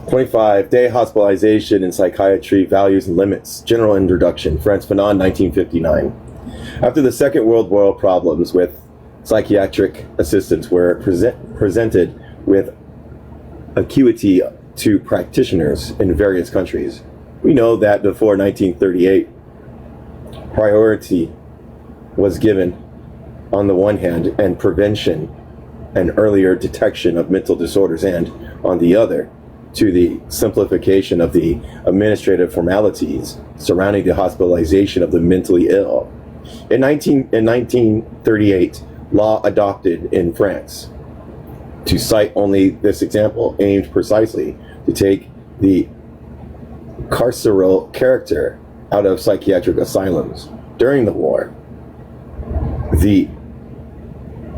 25. Day Hospitalization in Psychiatry, Values and Limits. General Introduction. Frantz Fanon, 1959. After the Second World War, problems with psychiatric assistants were presented with acuity to practitioners in various countries. We know that before 1938, priority was given on the one hand and prevention and earlier detection of mental disorders, and on the other to the simplification of the administrative formalities surrounding the hospitalization of the mentally ill. In 1938, law adopted in France, to cite only this example, aimed precisely to take the carceral character out of psychiatric asylums. During the war, the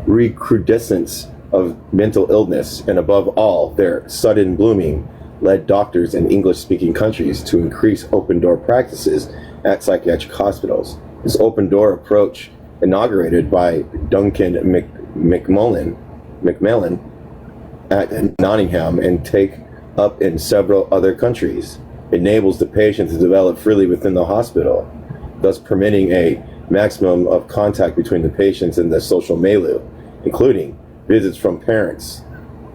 recrudescence of mental illness, and above all, their sudden blooming, led doctors in English-speaking countries to increase open-door practices at psychiatric hospitals. This open-door approach, inaugurated by Duncan Macmillan at Nottingham and take up in several other countries, enables the patient to develop freely within the hospital, thus permitting a maximum of contact between the patients and the social milieu, including visits from parents,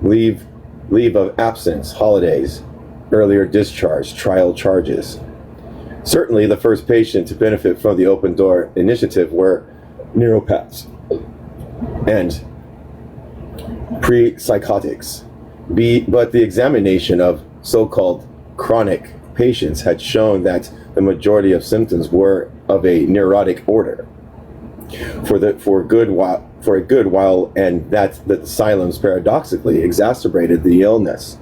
leave of absence, holidays, earlier discharge, trial charges. Certainly, the first patient to benefit from the open door initiative were neuropaths and pre-psychotics. But the examination of so-called chronic patients had shown that the majority of symptoms were of a neurotic order for a good while, and that the asylums paradoxically exacerbated the illness,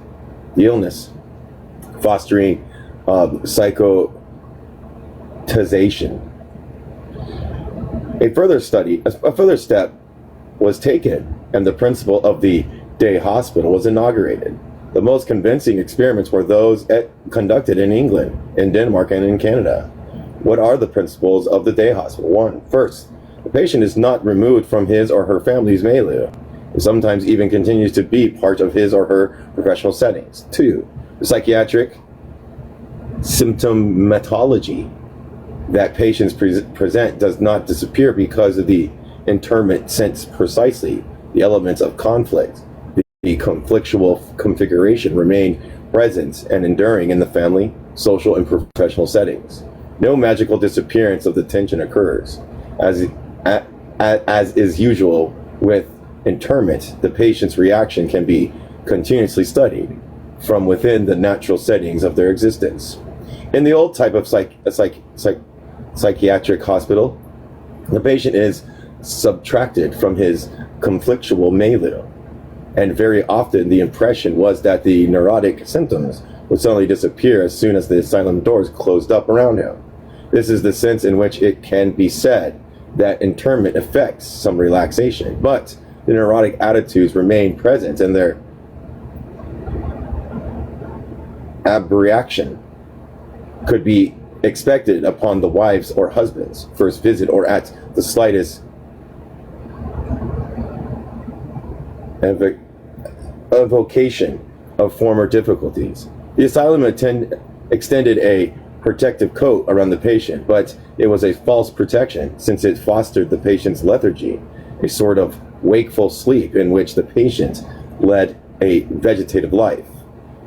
fostering psychotization. A further step was taken, and the principle of the day hospital was inaugurated. The most convincing experiments were those conducted in England, in Denmark, and in Canada. What are the principles of the day hospital? 1. First, the patient is not removed from his or her family's milieu, and sometimes even continues to be part of his or her professional settings. 2. The psychiatric symptomatology that patients present does not disappear because of the interment, since precisely the elements of conflict, the conflictual configuration, remain present and enduring in the family, social, and professional settings. No magical disappearance of the tension occurs. As is usual with interment, the patient's reaction can be continuously studied from within the natural settings of their existence. In the old type of psychiatric hospital, the patient is subtracted from his conflictual milieu, and very often the impression was that the neurotic symptoms would suddenly disappear as soon as the asylum doors closed up around him. This is the sense in which it can be said that internment affects some relaxation, but the neurotic attitudes remain present, and their abreaction could be expected upon the wife's or husband's first visit, or at the slightest evocation of former difficulties. The asylum extended a protective coat around the patient, but it was a false protection, since it fostered the patient's lethargy, a sort of wakeful sleep in which the patient led a vegetative life.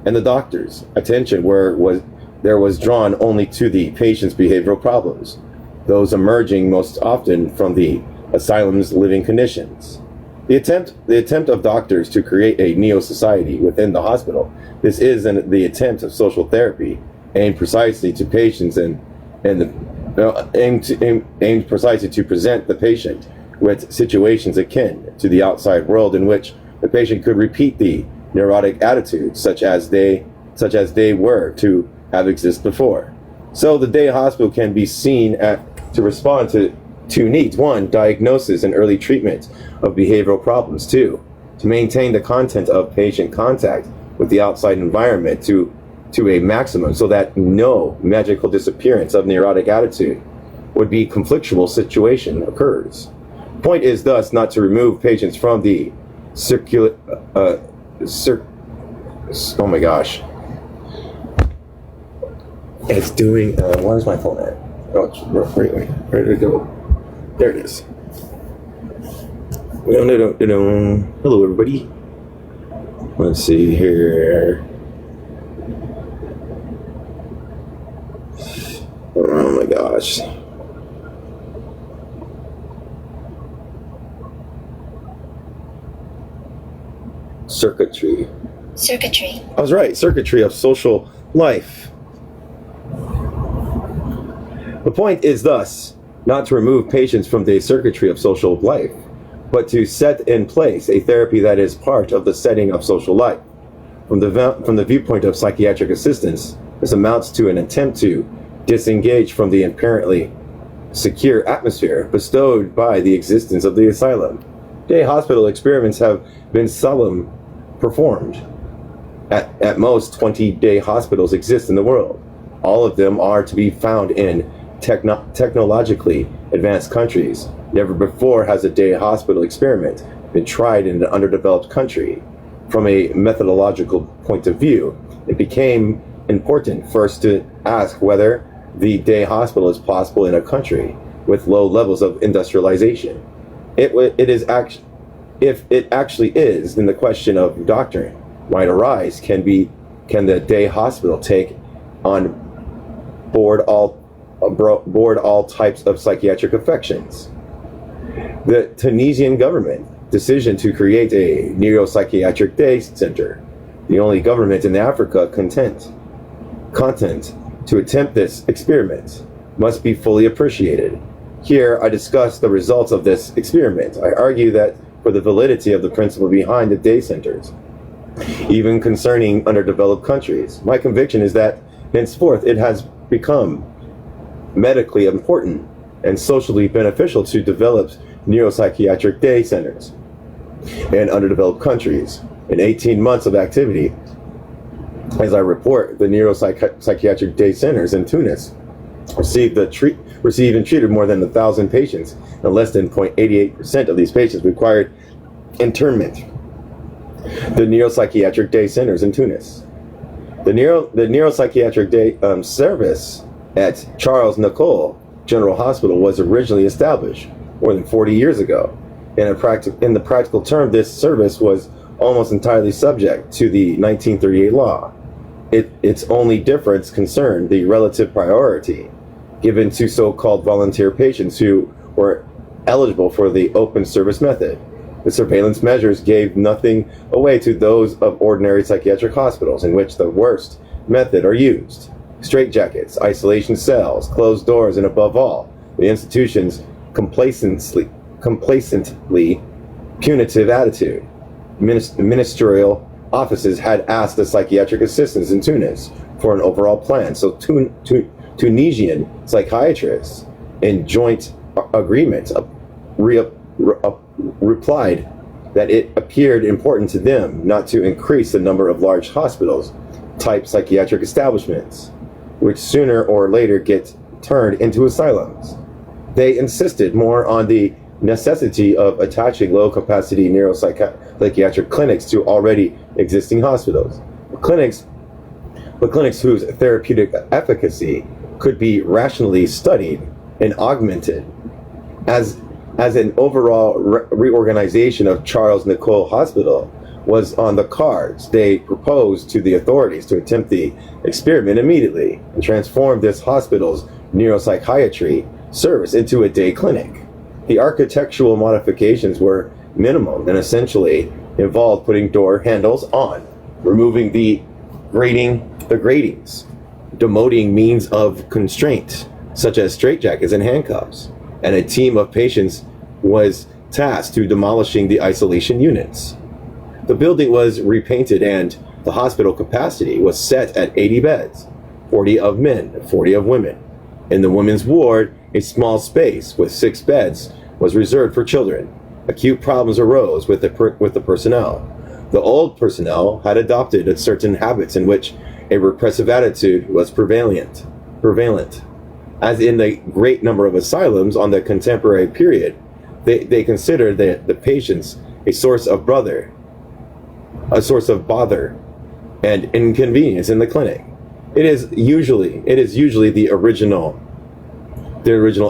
And the doctor's attention was drawn only to the patient's behavioral problems, those emerging most often from the asylum's living conditions. The attempt of doctors to create a neo-society within the hospital. This is the attempt of social therapy, aimed precisely to patients aimed precisely to present the patient with situations akin to the outside world, in which the patient could repeat the neurotic attitudes such as they were to have existed before. So the day hospital can be seen to respond to two needs. 1, diagnosis and early treatment of behavioral problems. 2, to maintain the content of patient contact with the outside environment to a maximum, so that no magical disappearance of neurotic attitude would be conflictual situation occurs. Point is thus not to remove patients from the It's doing, where's my phone at? Oh, it's right, where did it go? There it is. Hello, everybody. Let's see here. Oh my gosh. Circuitry. I was right. Circuitry of social life. The point is thus not to remove patients from the circuitry of social life, but to set in place a therapy that is part of the setting of social life. From the viewpoint of psychiatric assistance, this amounts to an attempt to disengage from the apparently secure atmosphere bestowed by the existence of the asylum. Day hospital experiments have been seldom performed. At most, 20-day hospitals exist in the world. All of them are to be found in technologically advanced countries. Never before has a day hospital experiment been tried in an underdeveloped country. From a methodological point of view, it became important first to ask whether the day hospital is possible in a country with low levels of industrialization. If it actually is, then the question of doctrine might arise. Can the day hospital take on board all types of psychiatric affections? The Tunisian government decision to create a neuropsychiatric day center, the only government in Africa content to attempt this experiment, must be fully appreciated. Here I discuss the results of this experiment. I argue that for the validity of the principle behind the day centers, even concerning underdeveloped countries. My conviction is that henceforth it has become medically important and socially beneficial to develop neuropsychiatric day centers in underdeveloped countries. In 18 months of activity, as I report, the neuropsychiatric day centers in Tunis received and treated more than 1,000 patients, and less than 0.88% of these patients required internment. The neuropsychiatric day centers in Tunis. The neuropsychiatric day service at Charles Nicolle General Hospital was originally established more than 40 years ago. In the practical term, this service was almost entirely subject to the 1938 law. Its only difference concerned the relative priority given to so-called volunteer patients who were eligible for the open service method. The surveillance measures gave nothing away to those of ordinary psychiatric hospitals, in which the worst method are used. Straitjackets, isolation cells, closed doors, and above all, the institution's complacently punitive attitude. Ministerial offices had asked the psychiatric assistants in Tunis for an overall plan, so Tunisian psychiatrists, in joint agreement, replied that it appeared important to them not to increase the number of large hospitals type psychiatric establishments, which sooner or later get turned into asylums. They insisted more on the necessity of attaching low-capacity neuropsychiatric clinics to already existing hospitals. Clinics whose therapeutic efficacy could be rationally studied and augmented. As an overall reorganization of Charles Nicolle Hospital was on the cards, they proposed to the authorities to attempt the experiment immediately and transform this hospital's neuropsychiatry service into a day clinic. The architectural modifications were minimal and essentially involved putting door handles on, removing the gratings, demoting means of constraint, such as straitjackets and handcuffs, and a team of patients was tasked to demolishing the isolation units. The building was repainted and the hospital capacity was set at 80 beds, 40 of men, 40 of women. In the women's ward, a small space with 6 beds was reserved for children. Acute problems arose with the personnel. The old personnel had adopted certain habits in which a repressive attitude was prevalent. As in the great number of asylums on the contemporary period, they considered the patients a source of bother and inconvenience in the clinic. It is usually the original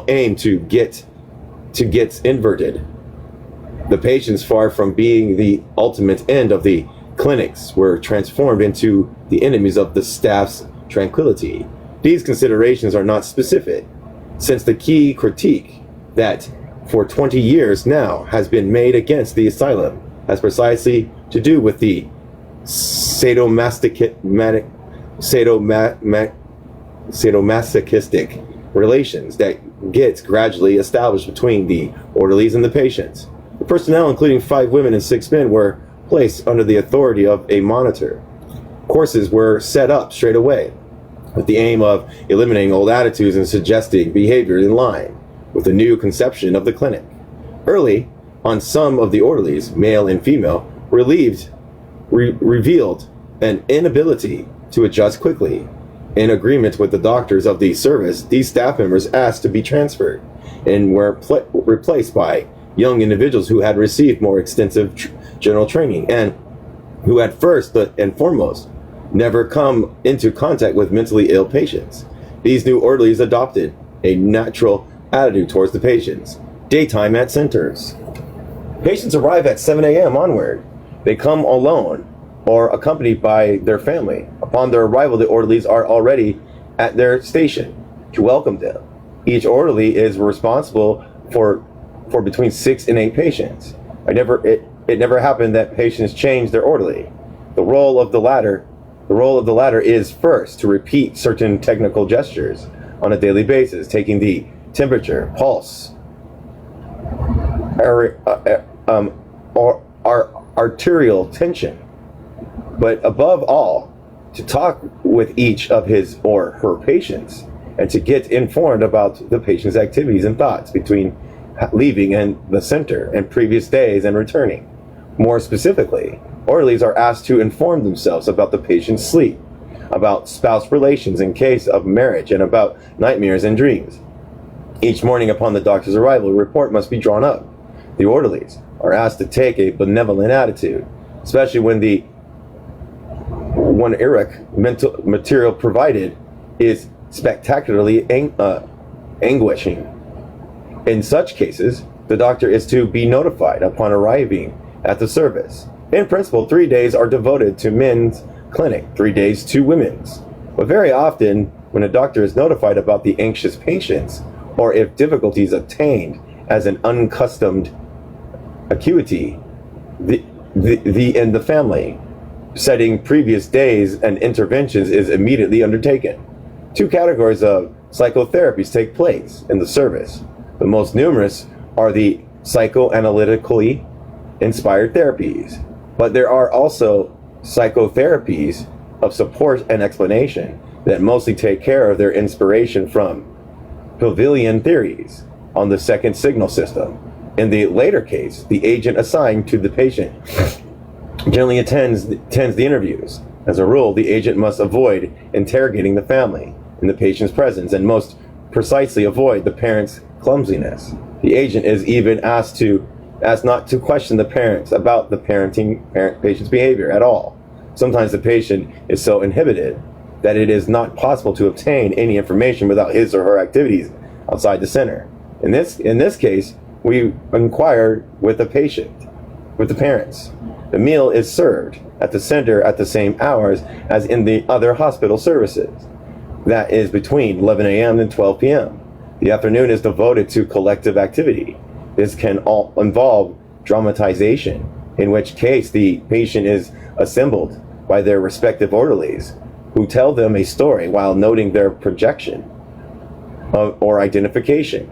aim to get inverted. The patients, far from being the ultimate end of the clinics, were transformed into the enemies of the staff's tranquility. These considerations are not specific, since the key critique that for 20 years now has been made against the asylum has precisely to do with the sadomasochistic relations that gets gradually established between the orderlies and the patients. The personnel, including 5 women and 6 men, were placed under the authority of a monitor. Courses were set up straight away with the aim of eliminating old attitudes and suggesting behavior in line with the new conception of the clinic. Early on, some of the orderlies, male and female, revealed an inability to adjust quickly. In agreement with the doctors of the service, these staff members asked to be transferred and were replaced by young individuals who had received more extensive general training and who had first and foremost never come into contact with mentally ill patients. These new orderlies adopted a natural attitude towards the patients. Daytime at centers. Patients arrive at 7 a.m. onward. They come alone or accompanied by their family. Upon their arrival, the orderlies are already at their station to welcome them. Each orderly is responsible for between 6 and 8 patients. It never happened that patients changed their orderly. The role of the latter is first to repeat certain technical gestures on a daily basis, taking the temperature, pulse, arterial tension, but above all, to talk with each of his or her patients and to get informed about the patient's activities and thoughts between leaving and the center and previous days and returning. More specifically, orderlies are asked to inform themselves about the patient's sleep, about spouse relations in case of marriage, and about nightmares and dreams. Each morning upon the doctor's arrival, a report must be drawn up. The orderlies are asked to take a benevolent attitude, especially when the mental material provided is spectacularly anguishing. In such cases, the doctor is to be notified upon arriving at the service. In principle, 3 days are devoted to men's clinic, 3 days to women's. But very often, when a doctor is notified about the anxious patients, or if difficulties obtained as an unaccustomed acuity, in the family setting, previous days and interventions is immediately undertaken. 2 categories of psychotherapies take place in the service. The most numerous are the psychoanalytically inspired therapies, but there are also psychotherapies of support and explanation that mostly take care of their inspiration from Pavlovian theories on the second signal system. In the later case, the agent assigned to the patient generally attends the interviews. As a rule, the agent must avoid interrogating the family in the patient's presence and most precisely avoid the parents' clumsiness. The agent is even asked not to question the parents about the patient's behavior at all. Sometimes the patient is so inhibited that it is not possible to obtain any information without his or her activities outside the center. In this case, we inquire with the parents. The meal is served at the center at the same hours as in the other hospital services. That is between 11 a.m. and 12 p.m. The afternoon is devoted to collective activity. This can all involve dramatization, in which case the patient is assembled by their respective orderlies, who tell them a story while noting their projection or identification,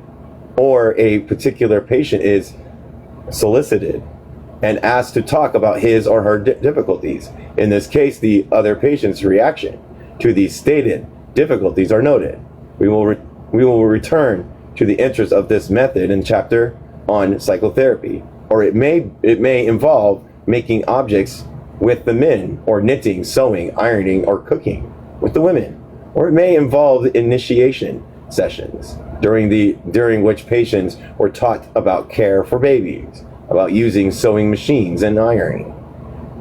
or a particular patient is solicited and asked to talk about his or her difficulties. In this case, the other patient's reaction to these stated difficulties are noted. We will return to the interest of this method in chapter on psychotherapy, or it may involve making objects with the men, or knitting, sewing, ironing, or cooking with the women, or it may involve initiation sessions during which patients were taught about care for babies, about using sewing machines and ironing.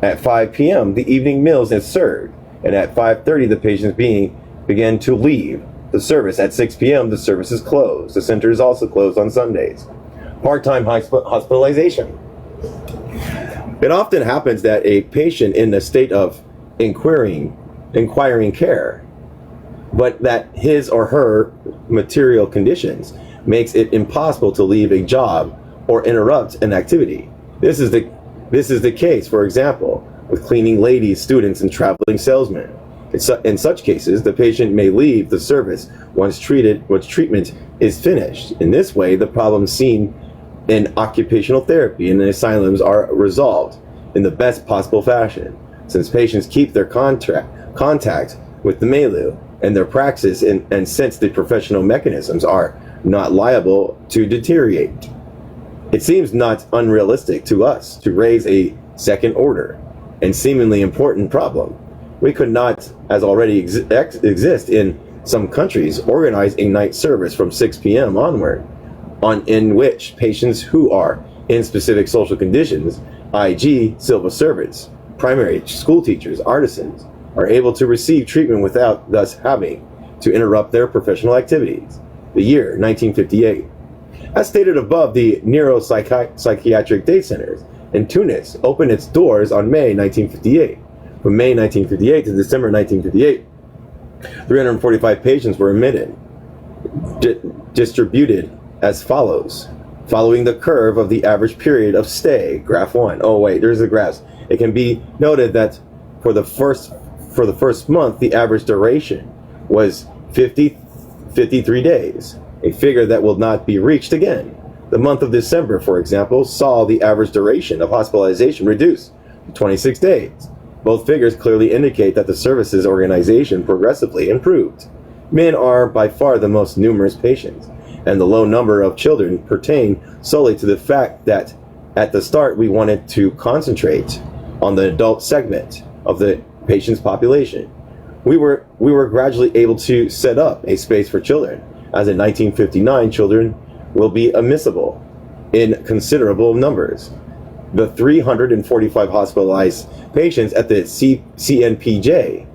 At 5 p.m., the evening meals is served, and at 5:30, the patients being begin to leave the service. At 6 p.m., the service is closed. The center is also closed on Sundays. Part-time hospitalization. It often happens that a patient in a state of inquiring care, but that his or her material conditions makes it impossible to leave a job or interrupt an activity. This is the case, for example, with cleaning ladies, students, and traveling salesmen. In such cases, the patient may leave the service once treatment is finished. In this way, the problems seen in occupational therapy and in asylums are resolved in the best possible fashion, since patients keep their contact with the milieu and their praxis, and since the professional mechanisms are not liable to deteriorate. It seems not unrealistic to us to raise a second order and seemingly important problem. We could not, as already exist in some countries, organize a night service from 6 p.m. onward, in which patients who are in specific social conditions, i.e. civil servants, primary school teachers, artisans, are able to receive treatment without thus having to interrupt their professional activities. The year 1958. As stated above, the neuropsychiatric day centers in Tunis opened its doors on May 1958. From May 1958 to December 1958, 345 patients were admitted, distributed as follows, following the curve of the average period of stay. Graph 1. Oh wait, there's the graphs. It can be noted that for the first month, the average duration was 53 days, a figure that will not be reached again. The month of December, for example, saw the average duration of hospitalization reduced to 26 days. Both figures clearly indicate that the service's organization progressively improved. Men are by far the most numerous patients, and the low number of children pertain solely to the fact that at the start we wanted to concentrate on the adult segment of the patient's population. We were gradually able to set up a space for children, as in 1959 children will be admissible in considerable numbers. The 345 hospitalized patients at the CNPJ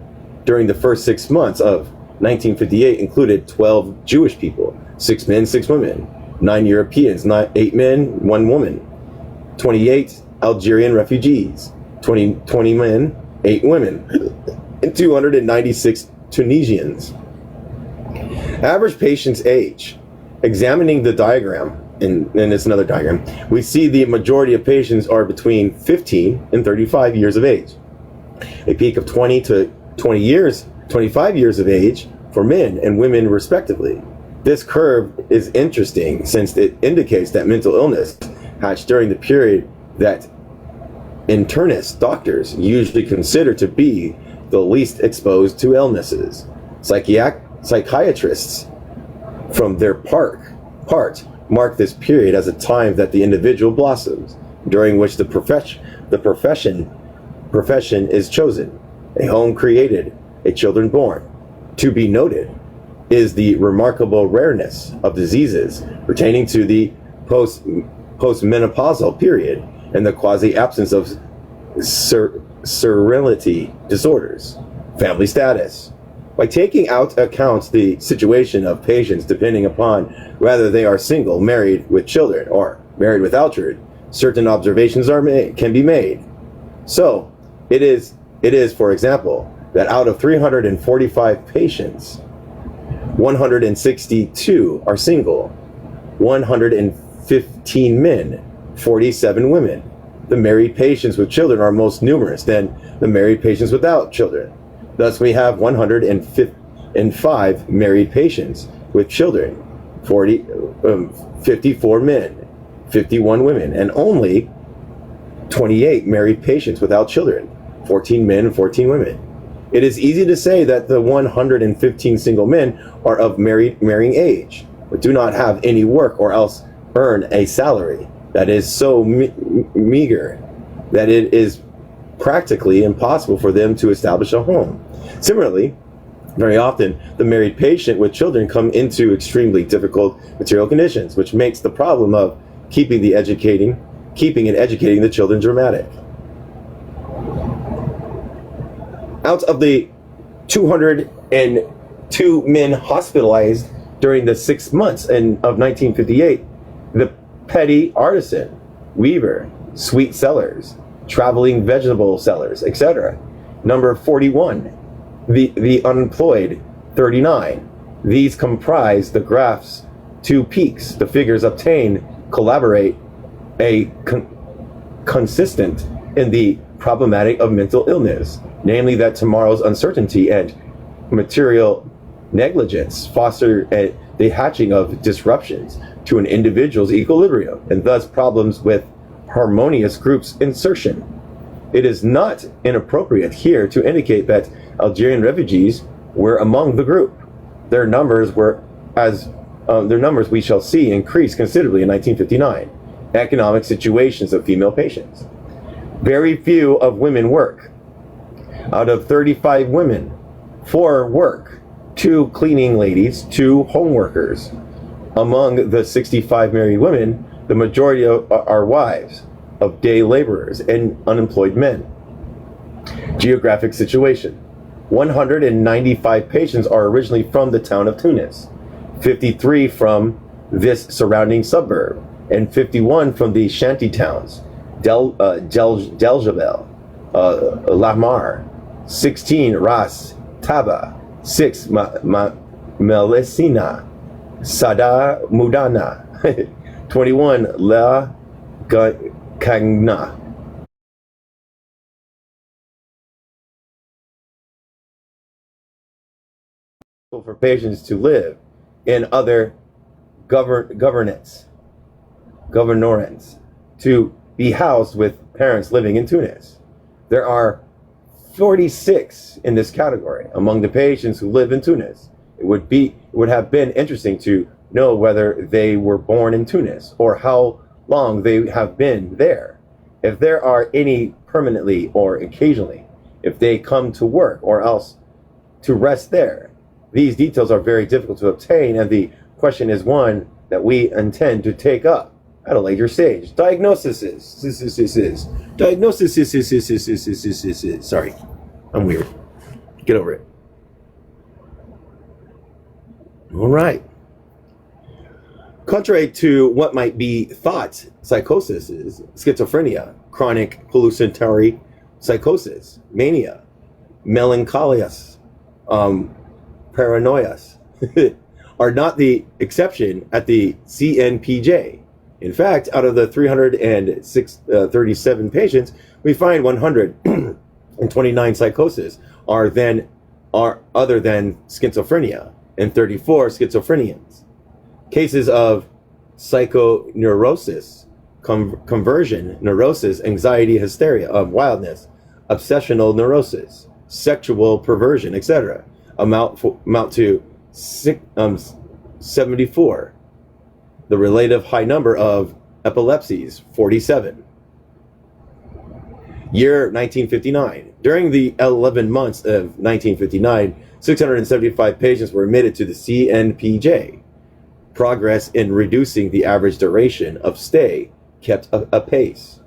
during the first 6 months of 1958 included 12 Jewish people, 6 men, 6 women, 9 Europeans, 8 men, 1 woman, 28 Algerian refugees, 20 men, 8 women, and 296 Tunisians. Average patient's age. Examining the diagram, and it's another diagram, we see the majority of patients are between 15 and 35 years of age. A peak of 20 to 25 years of age for men and women respectively. This curve is interesting since it indicates that mental illness hatched during the period that internist doctors usually consider to be the least exposed to illnesses. Psychiatrists, from their part, mark this period as a time that the individual blossoms, during which the profession is chosen, a home created, a children born. To be noted is the remarkable rareness of diseases pertaining to the postmenopausal period and the quasi-absence of sterility disorders. Family status. By taking out account the situation of patients depending upon whether they are single, married with children, or married without children, certain observations can be made. So, it is, for example, that out of 345 patients, 162 are single, 115 men, 47 women. The married patients with children are most numerous than the married patients without children. Thus, we have 105 married patients with children, 54 men, 51 women, and only 28 married patients without children, 14 men and 14 women. It is easy to say that the 115 single men are of marrying age, but do not have any work or else earn a salary that is so meager that it is practically impossible for them to establish a home. Similarly, very often, the married patient with children come into extremely difficult material conditions, which makes the problem of keeping and educating the children dramatic. Out of the 200 and 2 men hospitalized during the 6 months of 1958, the petty artisan, weaver, sweet sellers, traveling vegetable sellers, etc. Number 41, the unemployed, 39. These comprise the graph's 2 peaks. The figures obtained collaborate consistent in the problematic of mental illness, namely that tomorrow's uncertainty and material negligence foster the hatching of disruptions to an individual's equilibrium, and thus problems with harmonious groups insertion. It is not inappropriate here to indicate that Algerian refugees were among the group. Their numbers we shall see increase considerably in 1959. Economic situations of female patients. Very few of women work. Out of 35 women, 4 work, 2 cleaning ladies, 2 home workers. Among the 65 married women, the majority are wives of day laborers and unemployed men. Geographic situation. 195 patients are originally from the town of Tunis, 53 from this surrounding suburb, and 51 from the shanty towns, Deljabel, Lamar, 16 Ras, Taba, 6 Melissina, Sada Mudana, 21 La Cagna. For patients to live in other governorants, to be housed with parents living in Tunis. There are 46 in this category among the patients who live in Tunis. It would have been interesting to know whether they were born in Tunis or how long they have been there. If there are any permanently or occasionally, if they come to work or else to rest there. These details are very difficult to obtain, and the question is one that we intend to take up at a later stage. Diagnosis is. Sorry, I'm weird. Get over it. All right. Contrary to what might be thought, psychosis is schizophrenia, chronic hallucinatory psychosis, mania, melancholias, paranoias are not the exception at the CNPJ. In fact, out of the 337 patients, we find 129 psychoses are other than schizophrenia, and 34 schizophrenians. Cases of psychoneurosis, conversion neurosis, anxiety, hysteria, wildness, obsessional neurosis, sexual perversion, etc. amount to 74. The relative high number of epilepsies, 47. Year 1959. During the 11 months of 1959, 675 patients were admitted to the CNPJ. Progress in reducing the average duration of stay kept apace.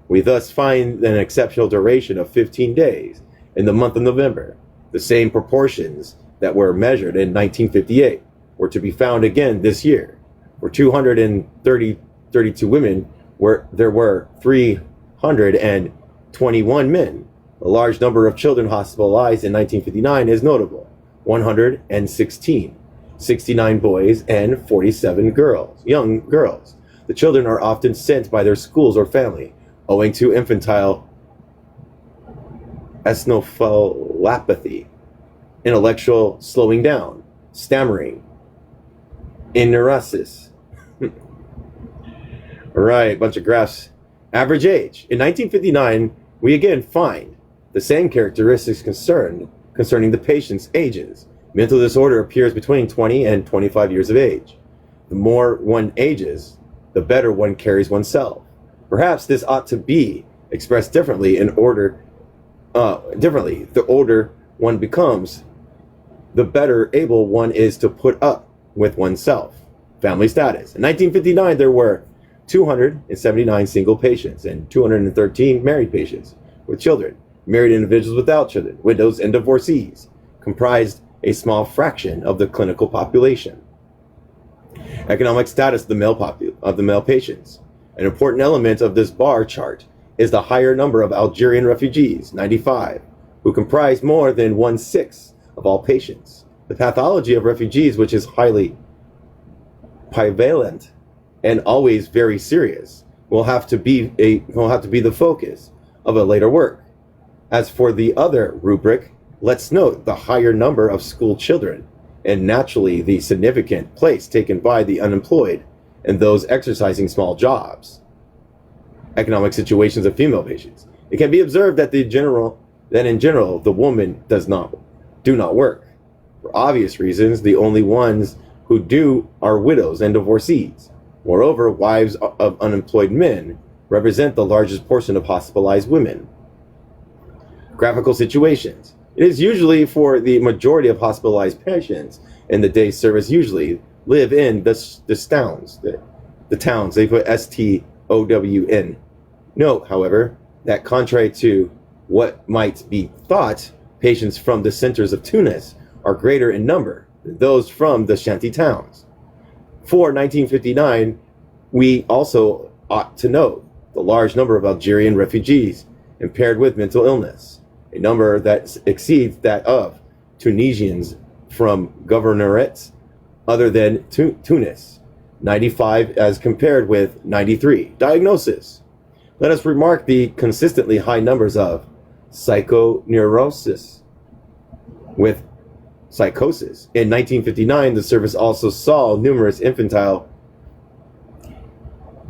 We thus find an exceptional duration of 15 days in the month of November. The same proportions that were measured in 1958 were to be found again this year. For 232 women, there were 321 men. A large number of children hospitalized in 1959 is notable. 116, 69 boys and 47 girls, young girls. The children are often sent by their schools or family, owing to infantile encephalopathy, intellectual slowing down, stammering, inersis. All right, bunch of graphs. Average age. In 1959, we again find the same characteristics concerning the patient's ages. Mental disorder appears between 20 and 25 years of age. The more one ages, the better one carries oneself. Perhaps this ought to be expressed differently the older one becomes, the better able one is to put up with oneself. Family status. In 1959, there were 279 single patients and 213 married patients with children. Married individuals without children, widows and divorcees comprised a small fraction of the clinical population. Economic status of the male patients. An important element of this bar chart is the higher number of Algerian refugees, 95, who comprise more than 1/6 of all patients. The pathology of refugees, which is highly prevalent and always very serious, will have to be the focus of a later work. As for the other rubric, let's note the higher number of school children, and naturally the significant place taken by the unemployed and those exercising small jobs. Economic situations of female patients. It can be observed that in general the women do not work. For obvious reasons, the only ones who do are widows and divorcees. Moreover, wives of unemployed men represent the largest portion of hospitalized women. Graphical situations. It is usually for the majority of hospitalized patients in the day service usually live in the towns. The towns, they put STOWN. Note, however, that contrary to what might be thought, patients from the centers of Tunis are greater in number than those from the shanty towns. For 1959, we also ought to note the large number of Algerian refugees impaired with mental illness, a number that exceeds that of Tunisians from governorates other than Tunis, 95 as compared with 93. Diagnosis. Let us remark the consistently high numbers of psychoneurosis with psychosis. In 1959, the service also saw numerous infantile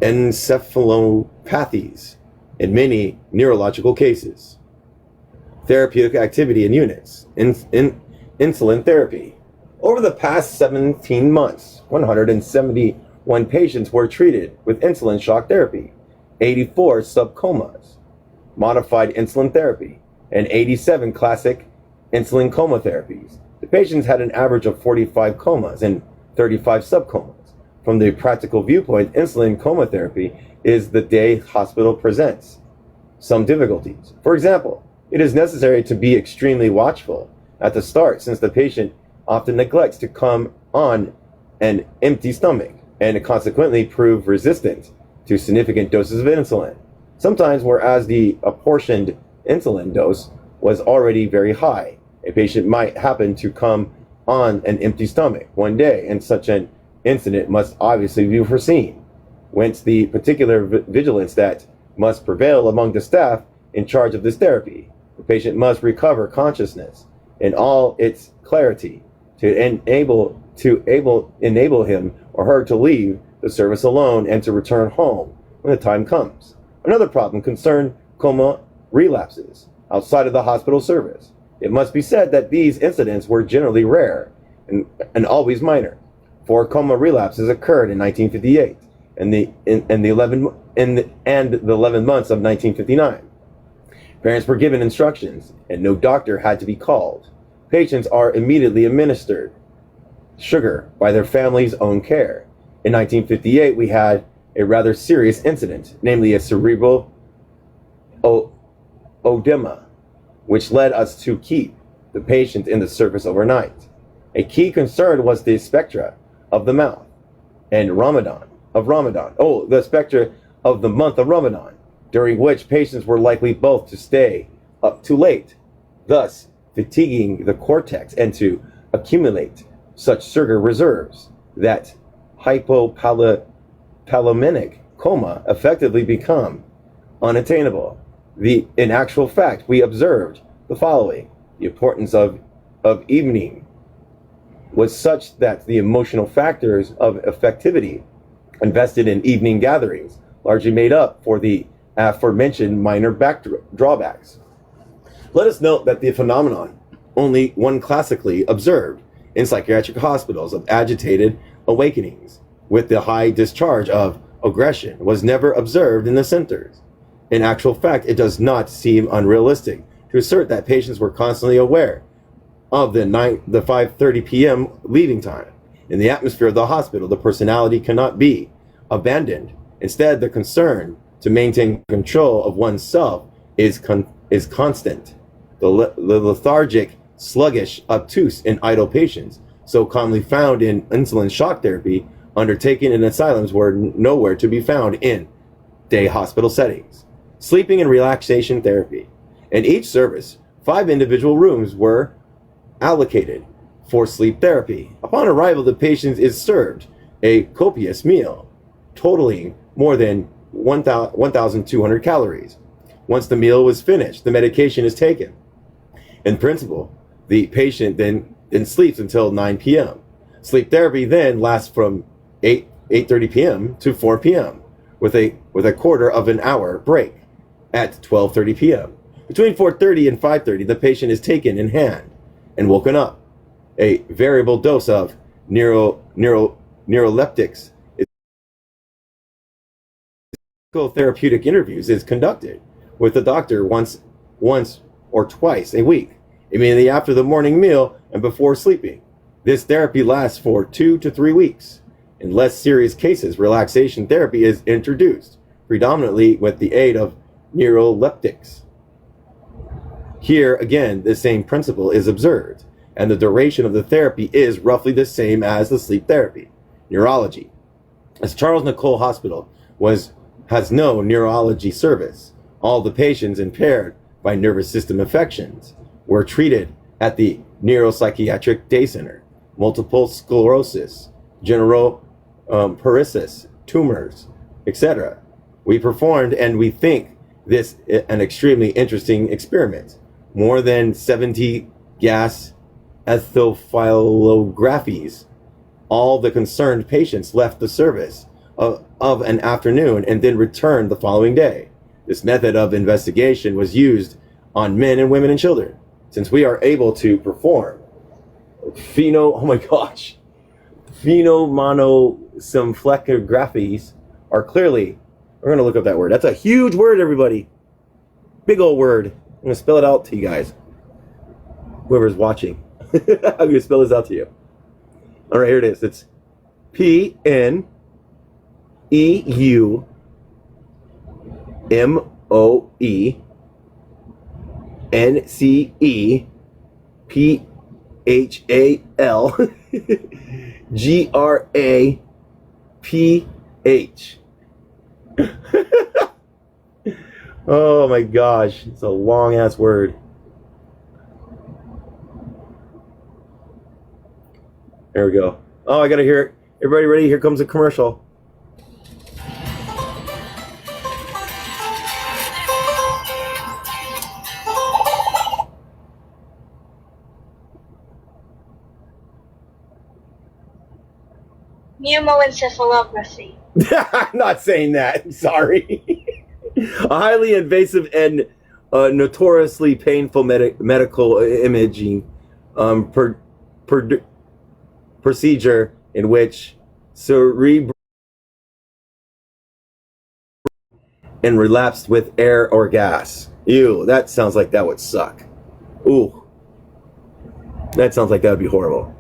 encephalopathies and many neurological cases. Therapeutic activity in units. Insulin therapy. Over the past 17 months, 171 patients were treated with insulin shock therapy, 84 subcomas, modified insulin therapy, and 87 classic insulin coma therapies. The patients had an average of 45 comas and 35 subcomas. From the practical viewpoint, insulin coma therapy is the day hospital presents some difficulties. For example, it is necessary to be extremely watchful at the start since the patient often neglects to come on an empty stomach and consequently prove resistant to significant doses of insulin. Sometimes, whereas the apportioned insulin dose was already very high, a patient might happen to come on an empty stomach one day, and such an incident must obviously be foreseen, whence the particular vigilance that must prevail among the staff in charge of this therapy. The patient must recover consciousness in all its clarity to enable him or her to leave the service alone and to return home when the time comes. Another problem concerned coma relapses outside of the hospital service. It must be said that these incidents were generally rare and always minor. 4 coma relapses occurred in 1958 and the 11 months of 1959. Parents were given instructions and no doctor had to be called. Patients are immediately administered sugar by their family's own care. In 1958, we had a rather serious incident, namely a cerebral edema, which led us to keep the patient in the service overnight. A key concern was the spectra of the mouth and the spectra of the month of Ramadan, during which patients were likely both to stay up too late, thus fatiguing the cortex and to accumulate such sugar reserves that hypopalamic coma effectively become unattainable. In actual fact, we observed the following. The importance of evening was such that the emotional factors of effectivity invested in evening gatherings largely made up for the aforementioned minor drawbacks. Let us note that the phenomenon, only one classically observed in psychiatric hospitals of agitated awakenings with the high discharge of aggression, was never observed in the centers. In actual fact, it does not seem unrealistic to assert that patients were constantly aware of the 5:30 p.m. leaving time. In the atmosphere of the hospital, the personality cannot be abandoned. Instead, the concern to maintain control of oneself is constant. The lethargic sluggish, obtuse, and idle patients, so commonly found in insulin shock therapy, undertaken in asylums, were nowhere to be found in day hospital settings. Sleeping and relaxation therapy. In each service, 5 individual rooms were allocated for sleep therapy. Upon arrival, the patient is served a copious meal, totaling more than 1,200 calories. Once the meal was finished, the medication is taken. In principle, the patient then sleeps until 9 p.m. Sleep therapy then lasts from 8:30 p.m. to 4 p.m. with a quarter of an hour break at 12:30 p.m. Between 4:30 and 5:30, the patient is taken in hand and woken up. A variable dose of neuroleptics, therapeutic interviews is conducted with the doctor once or twice a week, immediately after the morning meal and before sleeping. This therapy lasts for 2 to 3 weeks. In less serious cases, relaxation therapy is introduced, predominantly with the aid of neuroleptics. Here, again, the same principle is observed, and the duration of the therapy is roughly the same as the sleep therapy. Neurology. As Charles Nicoll Hospital has no neurology service, all the patients impaired by nervous system affections were treated at the Neuropsychiatric Day Center. Multiple sclerosis, general paresis, tumors, etc. We performed, and we think this an extremely interesting experiment. More than 70 gas ethophilographies. All the concerned patients left the service of an afternoon and then returned the following day. This method of investigation was used on men and women and children. Since we are able to perform phenomonosymphlographies are clearly, we're going to look up that word. That's a huge word, everybody. Big old word. I'm going to spell it out to you guys. Whoever's watching. I'm going to spell this out to you. All right, here it is. It's PENEUEMOENCEPHLGRAPH. Oh my gosh, it's a long ass word. There we go. Oh, I gotta hear it. Everybody ready? Here comes a commercial. Pneumoencephalography. I'm not saying that. Sorry. A highly invasive and notoriously painful medical imaging procedure in which cerebral and relapsed with air or gas. Ew, that sounds like that would suck. Ooh. That sounds like that would be horrible.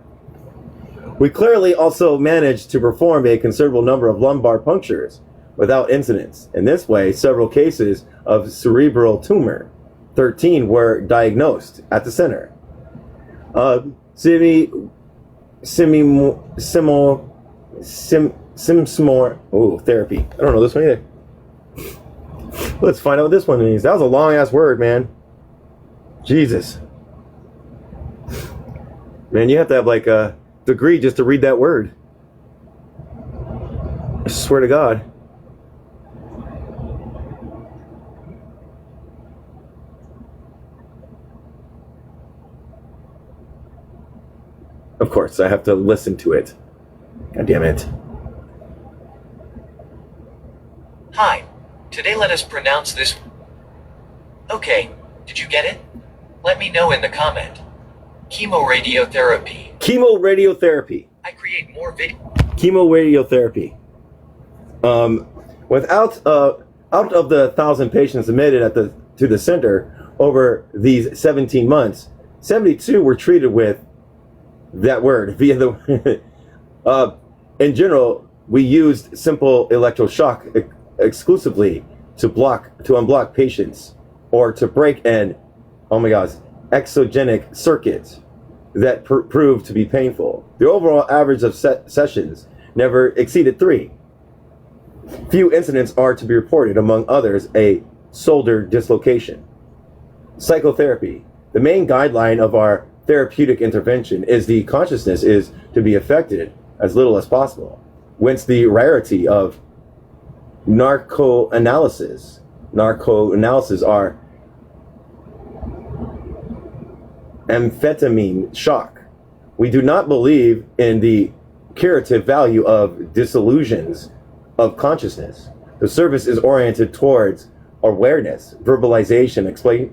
We clearly also managed to perform a considerable number of lumbar punctures without incidents. In this way, several cases of cerebral tumor, 13 were diagnosed at the center. Therapy. I don't know this one either. Let's find out what this one means. That was a long ass word, man. Jesus. Man, you have to have like a degree just to read that word. I swear to God. Of course, I have to listen to it. God damn it. Hi. Today let us pronounce this. Okay, did you get it? Let me know in the comment. Chemoradiotherapy. Chemoradiotherapy. I create more Chemoradiotherapy. Out of the 1,000 patients admitted to the center over these 17 months, 72 were treated with that word via the. In general, we used simple electroshock exclusively to unblock patients or to break and, oh my God, exogenic circuit that proved to be painful. The overall average of sessions never exceeded 3. Few incidents are to be reported, among others, a shoulder dislocation. Psychotherapy. The main guideline of our therapeutic intervention is the consciousness is to be affected as little as possible, whence the rarity of narcoanalysis. Narcoanalysis are amphetamine shock. We do not believe in the curative value of disillusions of consciousness. The service is oriented towards awareness, verbalization,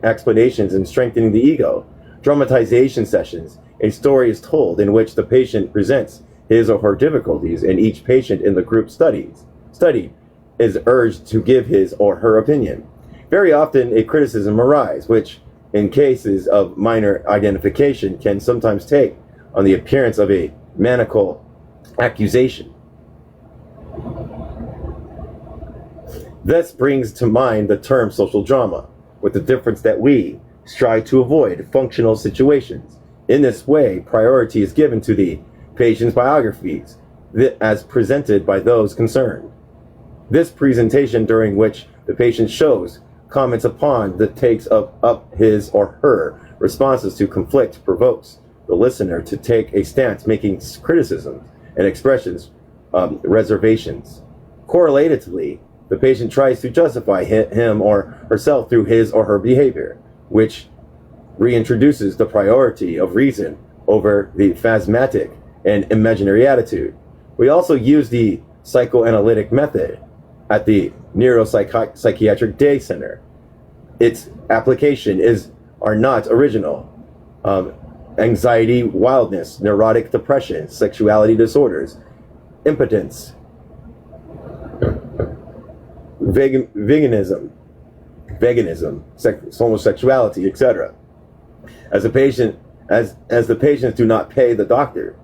explanations, and strengthening the ego. Dramatization sessions. A story is told in which the patient presents his or her difficulties, and each patient in the group studied is urged to give his or her opinion. Very often a criticism arises, which in cases of minor identification can sometimes take on the appearance of a maniacal accusation. This brings to mind the term social drama, with the difference that we strive to avoid functional situations. In this way, priority is given to the patient's biographies as presented by those concerned. This presentation, during which the patient shows comments upon the takes up his or her responses to conflict, provokes the listener to take a stance, making criticisms and expressions, reservations. Correlatively, the patient tries to justify him or herself through his or her behavior, which reintroduces the priority of reason over the phasmatic and imaginary attitude. We also use the psychoanalytic method at the Neuropsychiatric Day Center. Its application are not original. Anxiety, wildness, neurotic depression, sexuality disorders, impotence, veganism, homosexuality, etc. As the patients do not pay the doctor,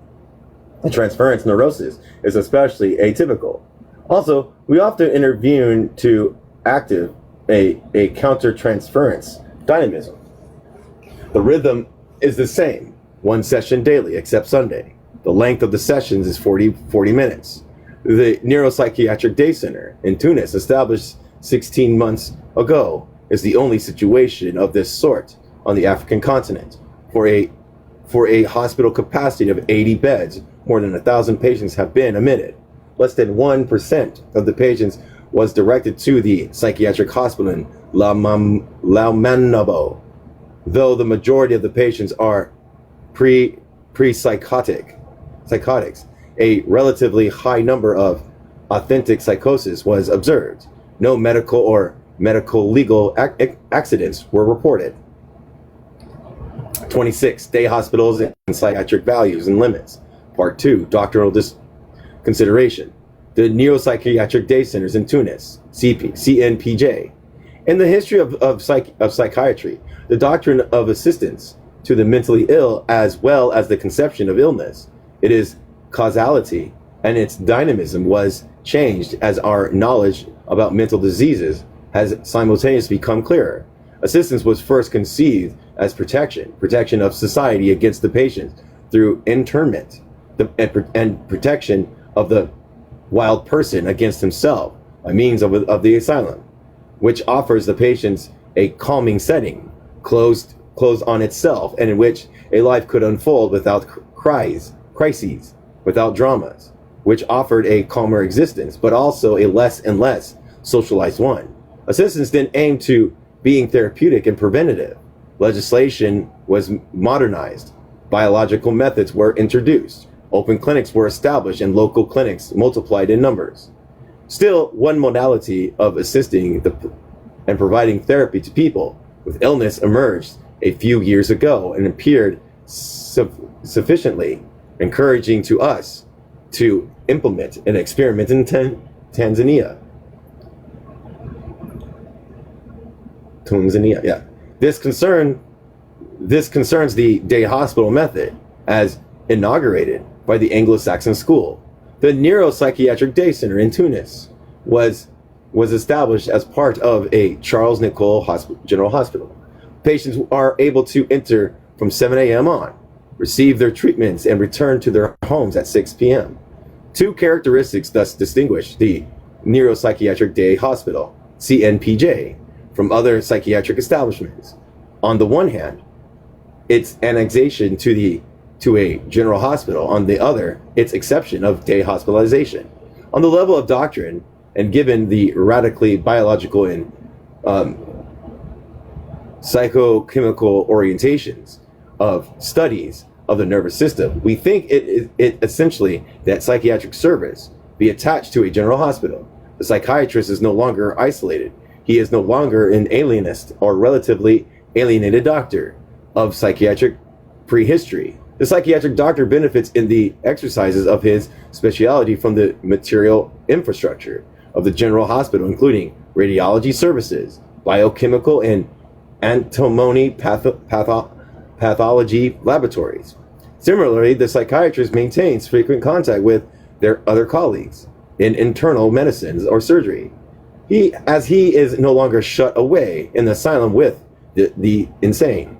the transference neurosis is especially atypical. Also, we often intervene to active a counter-transference dynamism. The rhythm is the same, 1 session daily, except Sunday. The length of the sessions is 40 minutes. The Neuropsychiatric Day Center in Tunis, established 16 months ago, is the only situation of this sort on the African continent. For a hospital capacity of 80 beds, more than 1,000 patients have been admitted. Less than 1% of the patients was directed to the psychiatric hospital in Laumanabo, though the majority of the patients are psychotics. A relatively high number of authentic psychosis was observed. No medical or medical-legal accidents were reported. 26. Day hospitals and psychiatric values and limits. Part 2. Doctrinal consideration. The Neuropsychiatric Day Centers in Tunis, CNPJ. In the history of psychiatry, the doctrine of assistance to the mentally ill, as well as the conception of illness, it is causality, and its dynamism was changed as our knowledge about mental diseases has simultaneously become clearer. Assistance was first conceived as protection of society against the patient through internment, and protection of the wild person against himself by means of the asylum, which offers the patients a calming setting, closed on itself, and in which a life could unfold without crises, without dramas, which offered a calmer existence, but also a less and less socialized one. Assistance then aimed to being therapeutic and preventative. Legislation was modernized. Biological methods were introduced. Open clinics were established and local clinics multiplied in numbers. Still, one modality of assisting and providing therapy to people with illness emerged a few years ago and appeared sufficiently encouraging to us to implement an experiment in Tanzania. Yeah. This concerns the day hospital method as inaugurated by the Anglo-Saxon school. The Neuropsychiatric Day Center in Tunis was established as part of a Charles Nicolle General Hospital. Patients are able to enter from 7 a.m. on, receive their treatments, and return to their homes at 6 p.m. Two characteristics thus distinguish the Neuropsychiatric Day Hospital, CNPJ, from other psychiatric establishments. On the one hand, its annexation to a general hospital. On the other, its exception of day hospitalization. On the level of doctrine, and given the radically biological and psychochemical orientations of studies of the nervous system, we think it essentially that psychiatric service be attached to a general hospital. The psychiatrist is no longer isolated. He is no longer an alienist or relatively alienated doctor of psychiatric prehistory. The psychiatric doctor benefits in the exercises of his specialty from the material infrastructure of the general hospital, including radiology services, biochemical and antimony pathology laboratories. Similarly, the psychiatrist maintains frequent contact with their other colleagues in internal medicines or surgery. As he is no longer shut away in the asylum with the insane.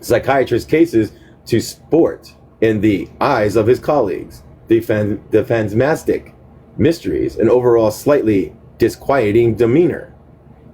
Psychiatrist cases to sport in the eyes of his colleagues, the phantasmatic mysteries, and overall slightly disquieting demeanor.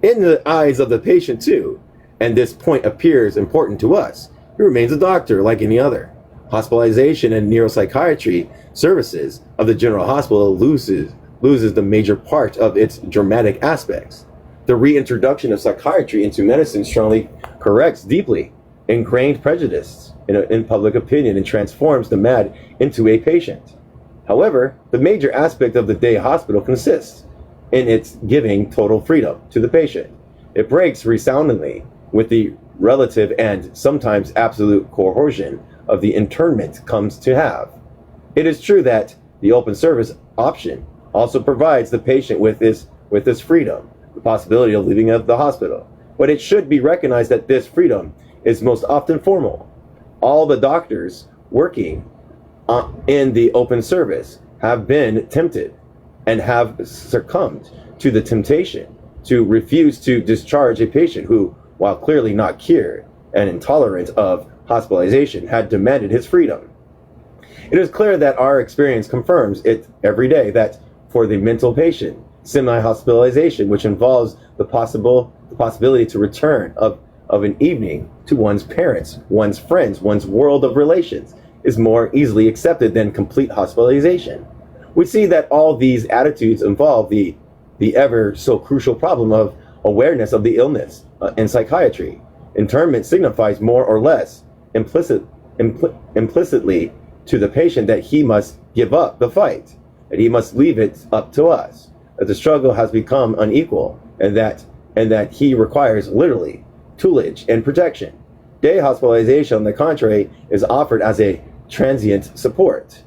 In the eyes of the patient too, and this point appears important to us, he remains a doctor like any other. Hospitalization and neuropsychiatry services of the general hospital loses the major part of its dramatic aspects. The reintroduction of psychiatry into medicine strongly corrects deeply ingrained prejudice in public opinion and transforms the mad into a patient. However, the major aspect of the day hospital consists in its giving total freedom to the patient. It breaks resoundingly with the relative and sometimes absolute coercion of the internment comes to have. It is true that the open service option also provides the patient with this freedom, the possibility of leaving the hospital. But it should be recognized that this freedom is most often formal. All the doctors working in the open service have been tempted and have succumbed to the temptation to refuse to discharge a patient who, while clearly not cured and intolerant of hospitalization, had demanded his freedom. It is clear that our experience confirms it every day that for the mental patient, semi-hospitalization, which involves the possibility to return of an evening to one's parents, one's friends, one's world of relations, is more easily accepted than complete hospitalization. We see that all these attitudes involve the ever so crucial problem of awareness of the illness in psychiatry. Internment signifies more or less implicitly to the patient that he must give up the fight, that he must leave it up to us, that the struggle has become unequal, and that he requires literally tutelage and protection. Day hospitalization, on the contrary, is offered as a transient support,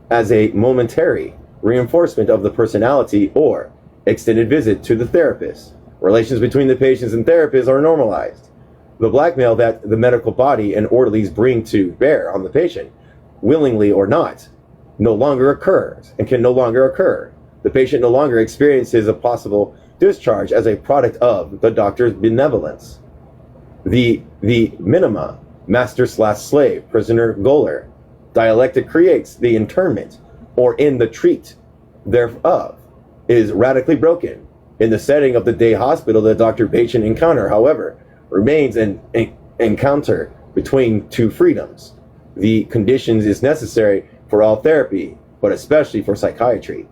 as a momentary reinforcement of the personality or extended visit to the therapist. Relations between the patients and therapists are normalized. The blackmail that the medical body and orderlies bring to bear on the patient, willingly or not, no longer occurs and can no longer occur. The patient no longer experiences a possible discharge as a product of the doctor's benevolence. The minima, master/slave, prisoner, gaoler, dialectic creates the internment, or in the treat thereof, is radically broken. In the setting of the day hospital, the doctor-patient encounter, however, remains an encounter between two freedoms. The conditions is necessary for all therapy, but especially for psychiatry.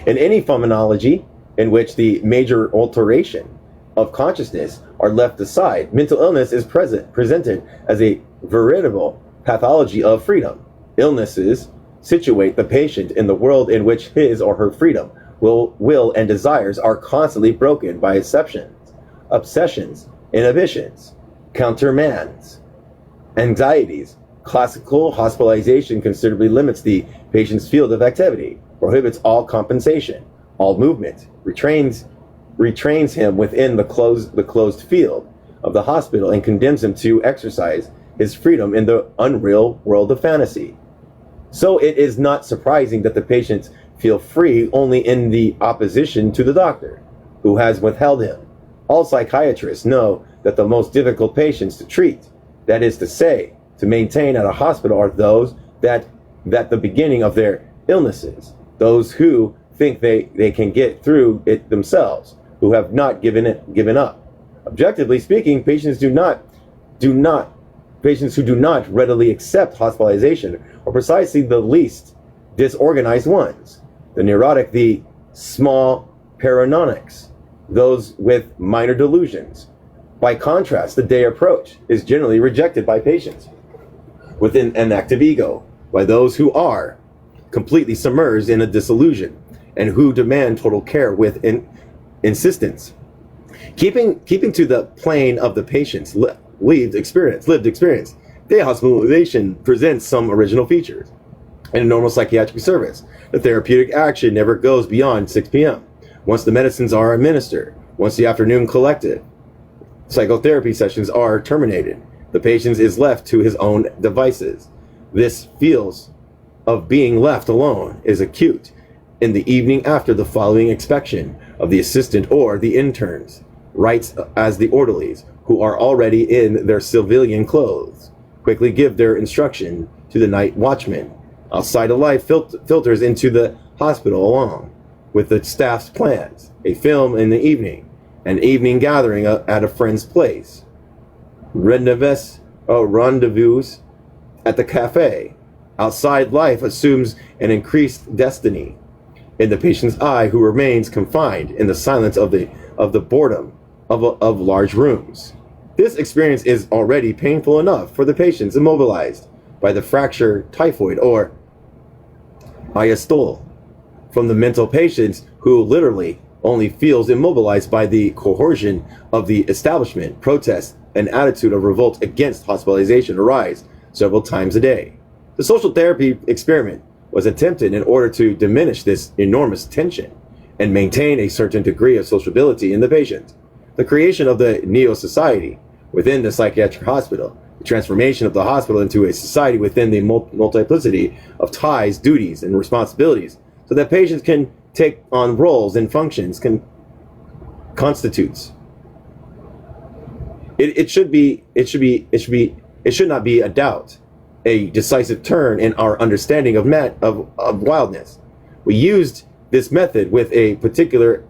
In any phenomenology in which the major alteration of consciousness are left aside, mental illness is presented as a veritable pathology of freedom. Illnesses situate the patient in the world in which his or her freedom, will and desires are constantly broken by exceptions, obsessions, inhibitions, countermands, anxieties. Classical hospitalization considerably limits the patient's field of activity, prohibits all compensation, all movement, retrains him within the closed field of the hospital, and condemns him to exercise his freedom in the unreal world of fantasy. So it is not surprising that the patients feel free only in the opposition to the doctor, who has withheld him. All psychiatrists know that the most difficult patients to treat, that is to say, to maintain at a hospital, are those that the beginning of their illnesses, those who think they can get through it themselves, who have not given up. Objectively speaking, patients who do not readily accept hospitalization are precisely the least disorganized ones. The neurotic, the small paranoics, those with minor delusions. By contrast, the day approach is generally rejected by patients within an active ego, by those who are completely submerged in a disillusion and who demand total care with insistence. Keeping to the plane of the patient's lived experience, day hospitalization presents some original features. In a normal psychiatric service, the therapeutic action never goes beyond 6 p.m. Once the medicines are administered, once the afternoon collective psychotherapy sessions are terminated, the patient is left to his own devices. This feels of being left alone is acute in the evening after the following inspection of the assistant or the interns, writes as the orderlies, who are already in their civilian clothes, quickly give their instruction to the night watchman. Outside of life filters into the hospital along with the staff's plans, a film in the evening, an evening gathering at a friend's place, rendezvous at the cafe. Outside life assumes an increased destiny in the patient's eye, who remains confined in the silence of the boredom of large rooms. This experience is already painful enough for the patients immobilized by the fracture, typhoid, or iastole, from the mental patients who literally only feels immobilized by the coercion of the establishment. Protest and attitude of revolt against hospitalization arise several times a day. The social therapy experiment was attempted in order to diminish this enormous tension and maintain a certain degree of sociability in the patient. The creation of the neo-society within the psychiatric hospital, the transformation of the hospital into a society within the multiplicity of ties, duties, and responsibilities, so that patients can take on roles and functions constitutes. It should not be a doubt, a decisive turn in our understanding of wildness. We used this method with a particular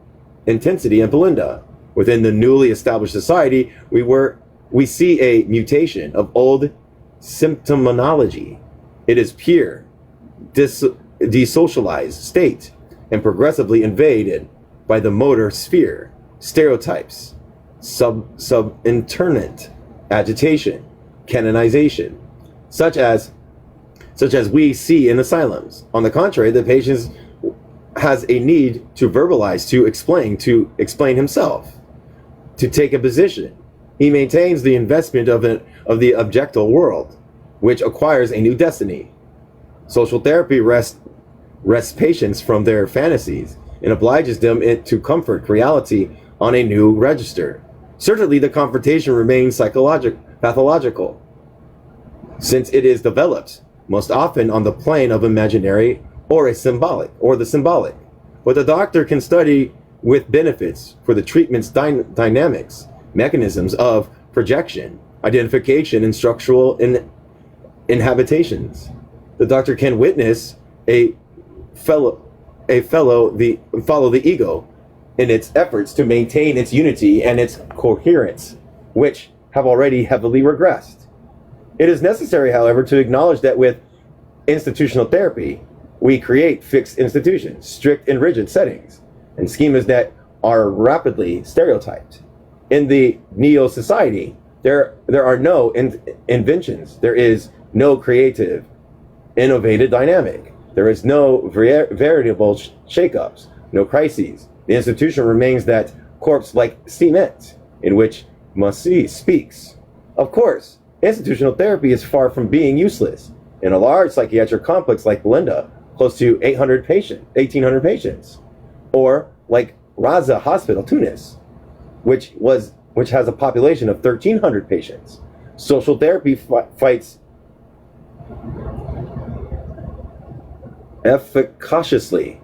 intensity in Belinda. Within the newly established society, we see a mutation of old symptomatology. It is pure, desocialized state and progressively invaded by the motor sphere, stereotypes, subinternment, agitation, canonization, such as we see in asylums. On the contrary, the patient has a need to verbalize, to explain himself, to take a position. He maintains the investment of the objectal world, which acquires a new destiny. Social therapy rests patients from their fantasies and obliges them to comfort reality on a new register. Certainly, the confrontation remains pathological, since it is developed most often on the plane of imaginary or the symbolic. But the doctor can study with benefits for the treatment's dynamics, mechanisms of projection, identification, and structural inhabitations. The doctor can witness follow the ego in its efforts to maintain its unity and its coherence, which have already heavily regressed. It is necessary, however, to acknowledge that with institutional therapy, we create fixed institutions, strict and rigid settings, and schemas that are rapidly stereotyped. In the neo-society, there are no inventions. There is no creative, innovative dynamic. There is no variable shakeups, no crises. The institution remains that corpse like cement in which Massi speaks. Of course, institutional therapy is far from being useless. In a large psychiatric complex like Belinda, close to 1,800 patients, or like Raza Hospital, Tunis, which has a population of 1,300 patients, social therapy fights efficaciously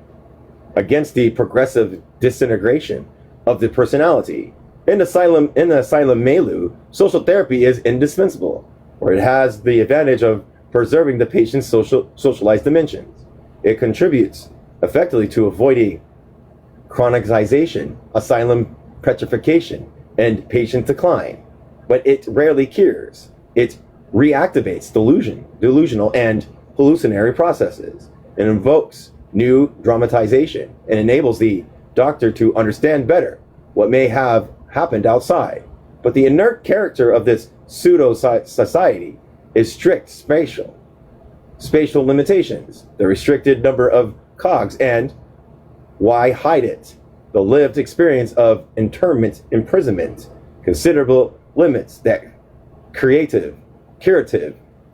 against the progressive disintegration of the personality In the asylum milieu, social therapy is indispensable, where it has the advantage of preserving the patient's socialized dimensions. It contributes effectively to avoiding chronicization, asylum petrification, and patient decline, but it rarely cures. It reactivates delusional and hallucinatory processes. It invokes new dramatization and enables the doctor to understand better what may have happened outside. But the inert character of this pseudo-society is strict spatial limitations, the restricted number of cogs, and why hide it? The lived experience of imprisonment, considerable limits that curative,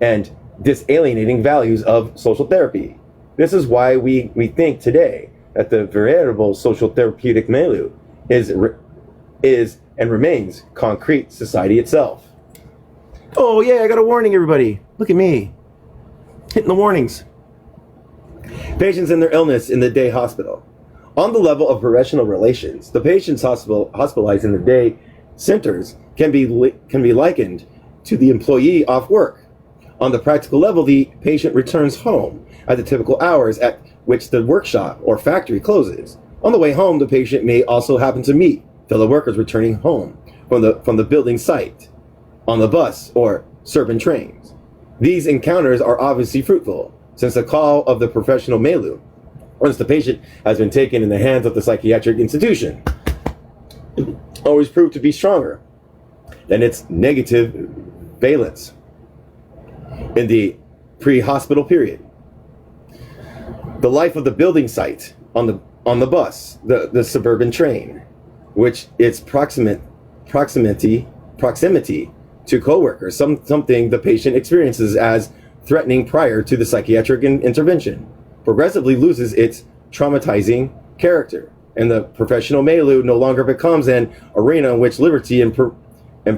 and disalienating values of social therapy. This is why we think today that the veritable social therapeutic milieu is and remains concrete society itself. Oh yeah, I got a warning, everybody. Look at me. Hitting the warnings. Patients and their illness in the day hospital. On the level of professional relations, the patients hospitalized in the day centers can be likened to the employee off work. On the practical level, the patient returns home at the typical hours at which the workshop or factory closes. On the way home, the patient may also happen to meet fellow workers returning home from the building site, on the bus or suburban trains. These encounters are obviously fruitful, since the call of the professional milieu, once the patient has been taken in the hands of the psychiatric institution, always proved to be stronger than its negative valence in the pre-hospital period. The life of the building site, on the bus, the suburban train, which its proximity to coworkers, something the patient experiences as threatening prior to the psychiatric intervention, progressively loses its traumatizing character, and the professional milieu no longer becomes an arena in which liberty is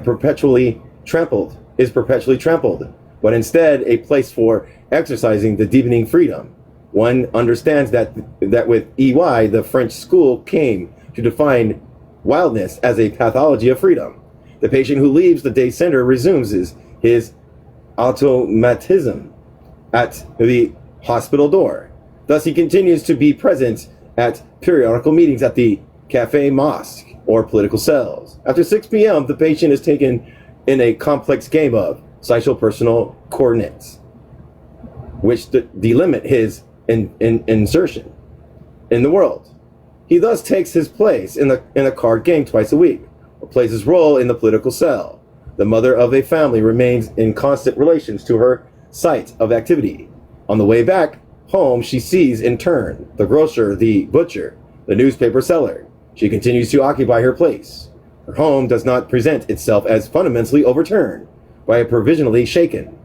perpetually trampled, but instead a place for exercising the deepening freedom. One understands that with EY, the French school came to define wildness as a pathology of freedom. The patient who leaves the day center resumes his automatism at the hospital door. Thus, he continues to be present at periodical meetings at the cafe, mosque, or political cells. After 6 p.m., the patient is taken in a complex game of social-personal coordinates, which delimit his insertion in the world. He thus takes his place in a card game twice a week, or plays his role in the political cell. The mother of a family remains in constant relations to her site of activity. On the way back home, she sees in turn the grocer, the butcher, the newspaper seller. She continues to occupy her place. Her home does not present itself as fundamentally overturned by a provisionally shaken.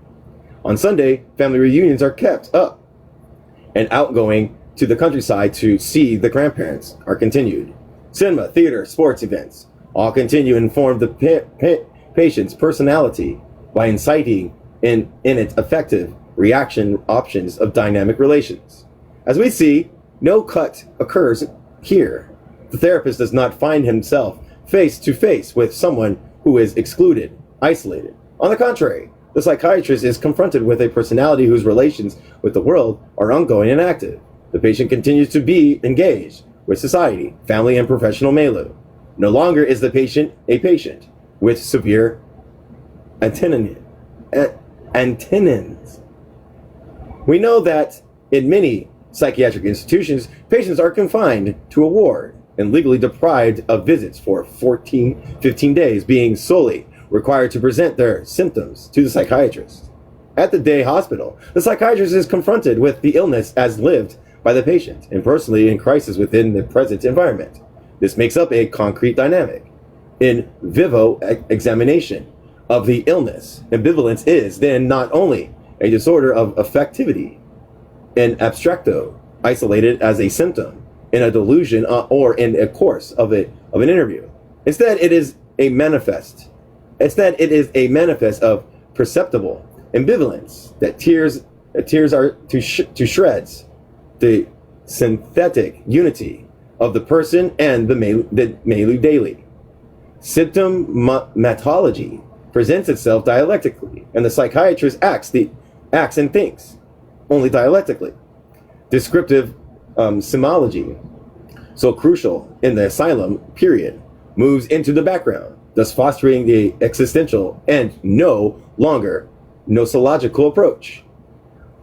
On Sunday, family reunions are kept up, and outgoing to the countryside to see the grandparents are continued. Cinema, theater, sports events all continue and inform the patient's personality by inciting in its effective reaction options of dynamic relations. As we see, no cut occurs here. The therapist does not find himself face to face with someone who is excluded, isolated. On the contrary, the psychiatrist is confronted with a personality whose relations with the world are ongoing and active. The patient continues to be engaged with society, family, and professional milieu. No longer is the patient a patient with severe antinomies. We know that in many psychiatric institutions, patients are confined to a ward and legally deprived of visits for 15 days, being solely required to present their symptoms to the psychiatrist. At the day hospital, the psychiatrist is confronted with the illness as lived by the patient and personally in crisis within the present environment. This makes up a concrete dynamic. In vivo examination of the illness, ambivalence is then not only a disorder of affectivity, in abstracto, isolated as a symptom, in a delusion or in a course of an interview. Instead, it is a manifest of perceptible ambivalence that tears are to shreds the synthetic unity of the person and the milieu daily. Symptomatology presents itself dialectically, and the psychiatrist acts and thinks only dialectically. Descriptive semology, so crucial in the asylum period, moves into the background, thus fostering the existential and no longer nosological approach.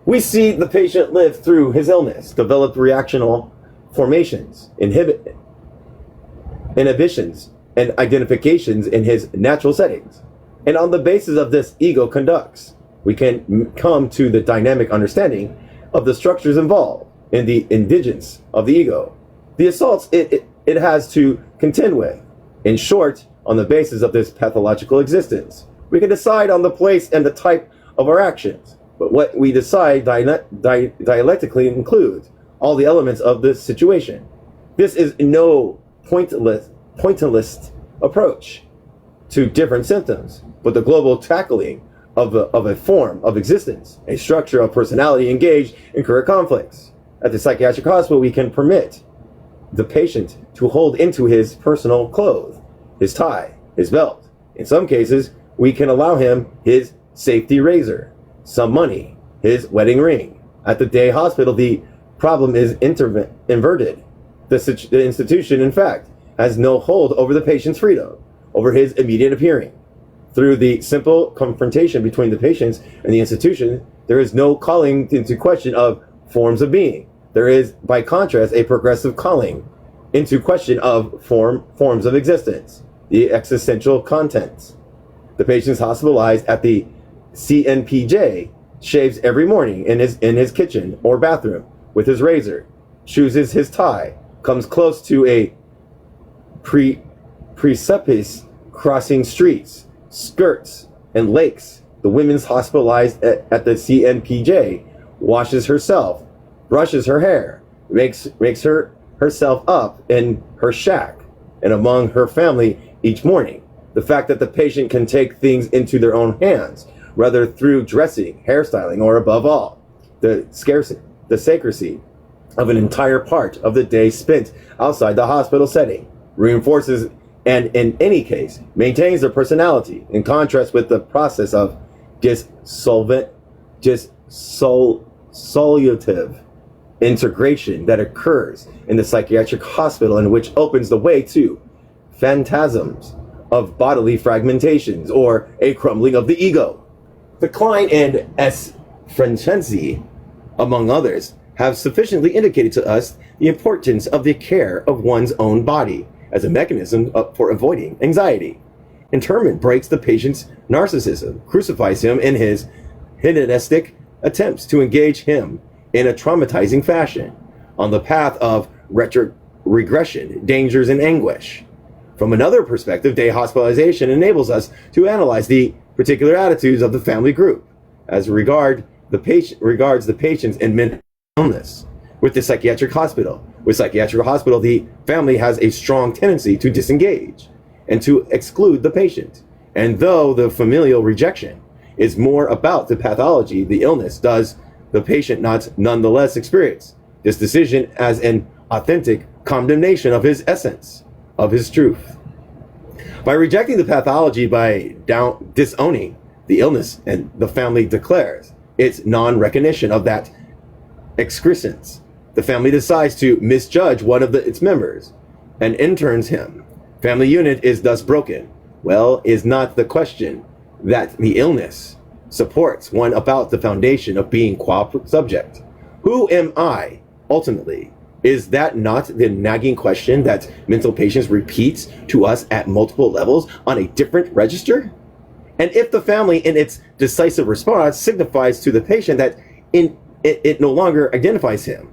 We see the patient live through his illness, develop reactional formations, inhibitions, and identifications in his natural settings. And on the basis of this ego conducts, we can come to the dynamic understanding of the structures involved in the indigence of the ego, the assaults it has to contend with. In short, on the basis of this pathological existence, we can decide on the place and the type of our actions. But what we decide dialectically includes all the elements of this situation. This is no pointless approach to different symptoms, but the global tackling of a form of existence, a structure of personality engaged in current conflicts. At the psychiatric hospital, we can permit the patient to hold into his personal clothes, his tie, his belt. In some cases, we can allow him his safety razor, some money, his wedding ring. At the day hospital, the problem is inverted. The institution, in fact, has no hold over the patient's freedom, over his immediate appearing. Through the simple confrontation between the patients and the institution, there is no calling into question of forms of being. There is, by contrast, a progressive calling into question of forms of existence, the existential contents. The patient's hospitalized at the CNPJ shaves every morning in his kitchen or bathroom with his razor, chooses his tie, comes close to a precipice crossing streets, skirts, and lakes. The women's hospitalized at the CNPJ washes herself, brushes her hair, makes herself up in her shack and among her family each morning. The fact that the patient can take things into their own hands, whether through dressing, hairstyling, or above all, the sacredcy of an entire part of the day spent outside the hospital setting, reinforces and in any case maintains their personality, in contrast with the process of dissolutive integration that occurs in the psychiatric hospital, and which opens the way to phantasms of bodily fragmentations or a crumbling of the ego. The Klein and S. Francenzi, among others, have sufficiently indicated to us the importance of the care of one's own body as a mechanism for avoiding anxiety. Internment breaks the patient's narcissism, crucifies him in his hedonistic attempts to engage him in a traumatizing fashion on the path of regression, dangers, and anguish. From another perspective, day hospitalization enables us to analyze the particular attitudes of the family group as regards the patients in mental illness. With the psychiatric hospital, the family has a strong tendency to disengage and to exclude the patient. And though the familial rejection is more about the pathology, the illness, does the patient not nonetheless experience this decision as an authentic condemnation of his essence, of his truth. By rejecting the pathology, by disowning the illness, and the family declares its non-recognition of that excrescence, the family decides to misjudge one of its members and interns him. Family unit is thus broken. Well, is not the question that the illness supports one about the foundation of being qua subject? Who am I, ultimately? Is that not the nagging question that mental patients repeat to us at multiple levels on a different register? And if the family, in its decisive response, signifies to the patient that it no longer identifies him,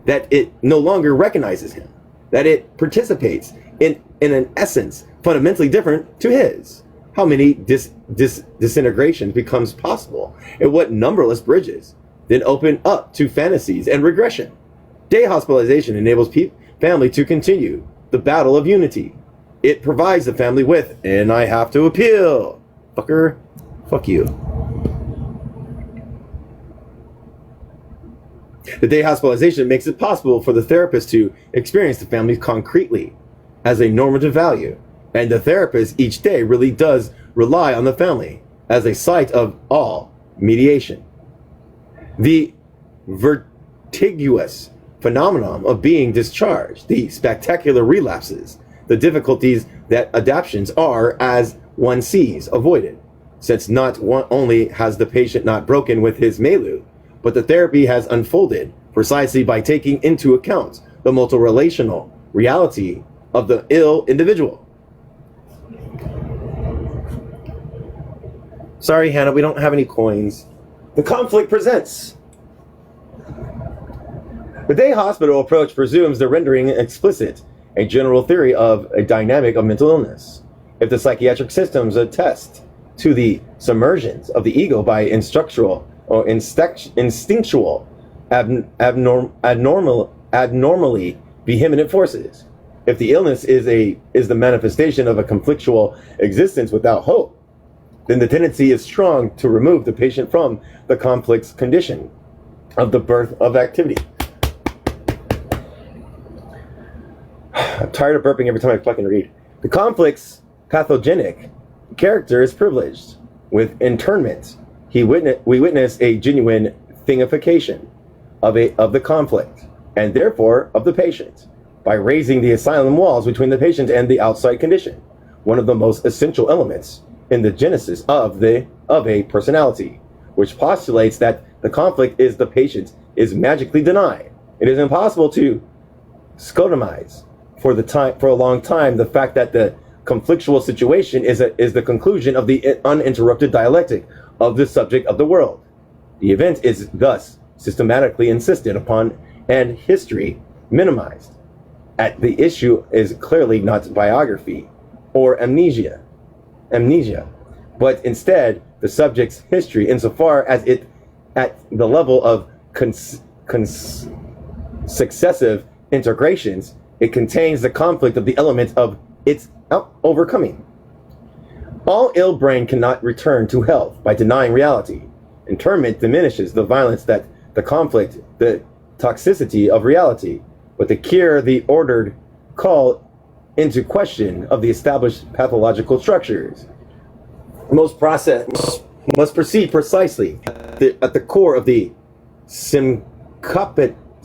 that it no longer recognizes him, that it participates in an essence fundamentally different to his, how many disintegrations becomes possible, and what numberless bridges then open up to fantasies and regression? Day hospitalization enables family to continue the battle of unity. It provides the family with, and I have to appeal, fucker, fuck you. The day hospitalization makes it possible for the therapist to experience the family concretely as a normative value, And the therapist each day really does rely on the family as a site of all mediation. The vertiginous phenomenon of being discharged, the spectacular relapses, the difficulties that adaptations are, as one sees, avoided, since not only has the patient not broken with his milieu, but the therapy has unfolded precisely by taking into account the multi-relational reality of the ill individual. Sorry, Hannah, we don't have any coins. The conflict presents. The day hospital approach presumes the rendering explicit a general theory of a dynamic of mental illness. If the psychiatric systems attest to the submersions of the ego by instructual or instinctual abnormally vehement forces, if the illness is the manifestation of a conflictual existence without hope, then the tendency is strong to remove the patient from the conflict's condition of the birth of activity. I'm tired of burping every time I fucking read. The conflict's pathogenic character is privileged. With internment, we witness a genuine thingification of the conflict, and therefore of the patient, by raising the asylum walls between the patient and the outside condition, one of the most essential elements in the genesis of a personality, which postulates that the conflict is the patient is magically denied. It is impossible to scotomize for a long time the fact that the conflictual situation is the conclusion of the uninterrupted dialectic of the subject of the world. The event is thus systematically insisted upon and history minimized. The issue is clearly not biography or amnesia, but instead the subject's history insofar as it, at the level of successive integrations, it contains the conflict of the element of its overcoming. All ill brain cannot return to health by denying reality. Internment diminishes the violence that the conflict, the toxicity of reality, but the cure, the ordered call into question of the established pathological structures. Must proceed precisely at the core of the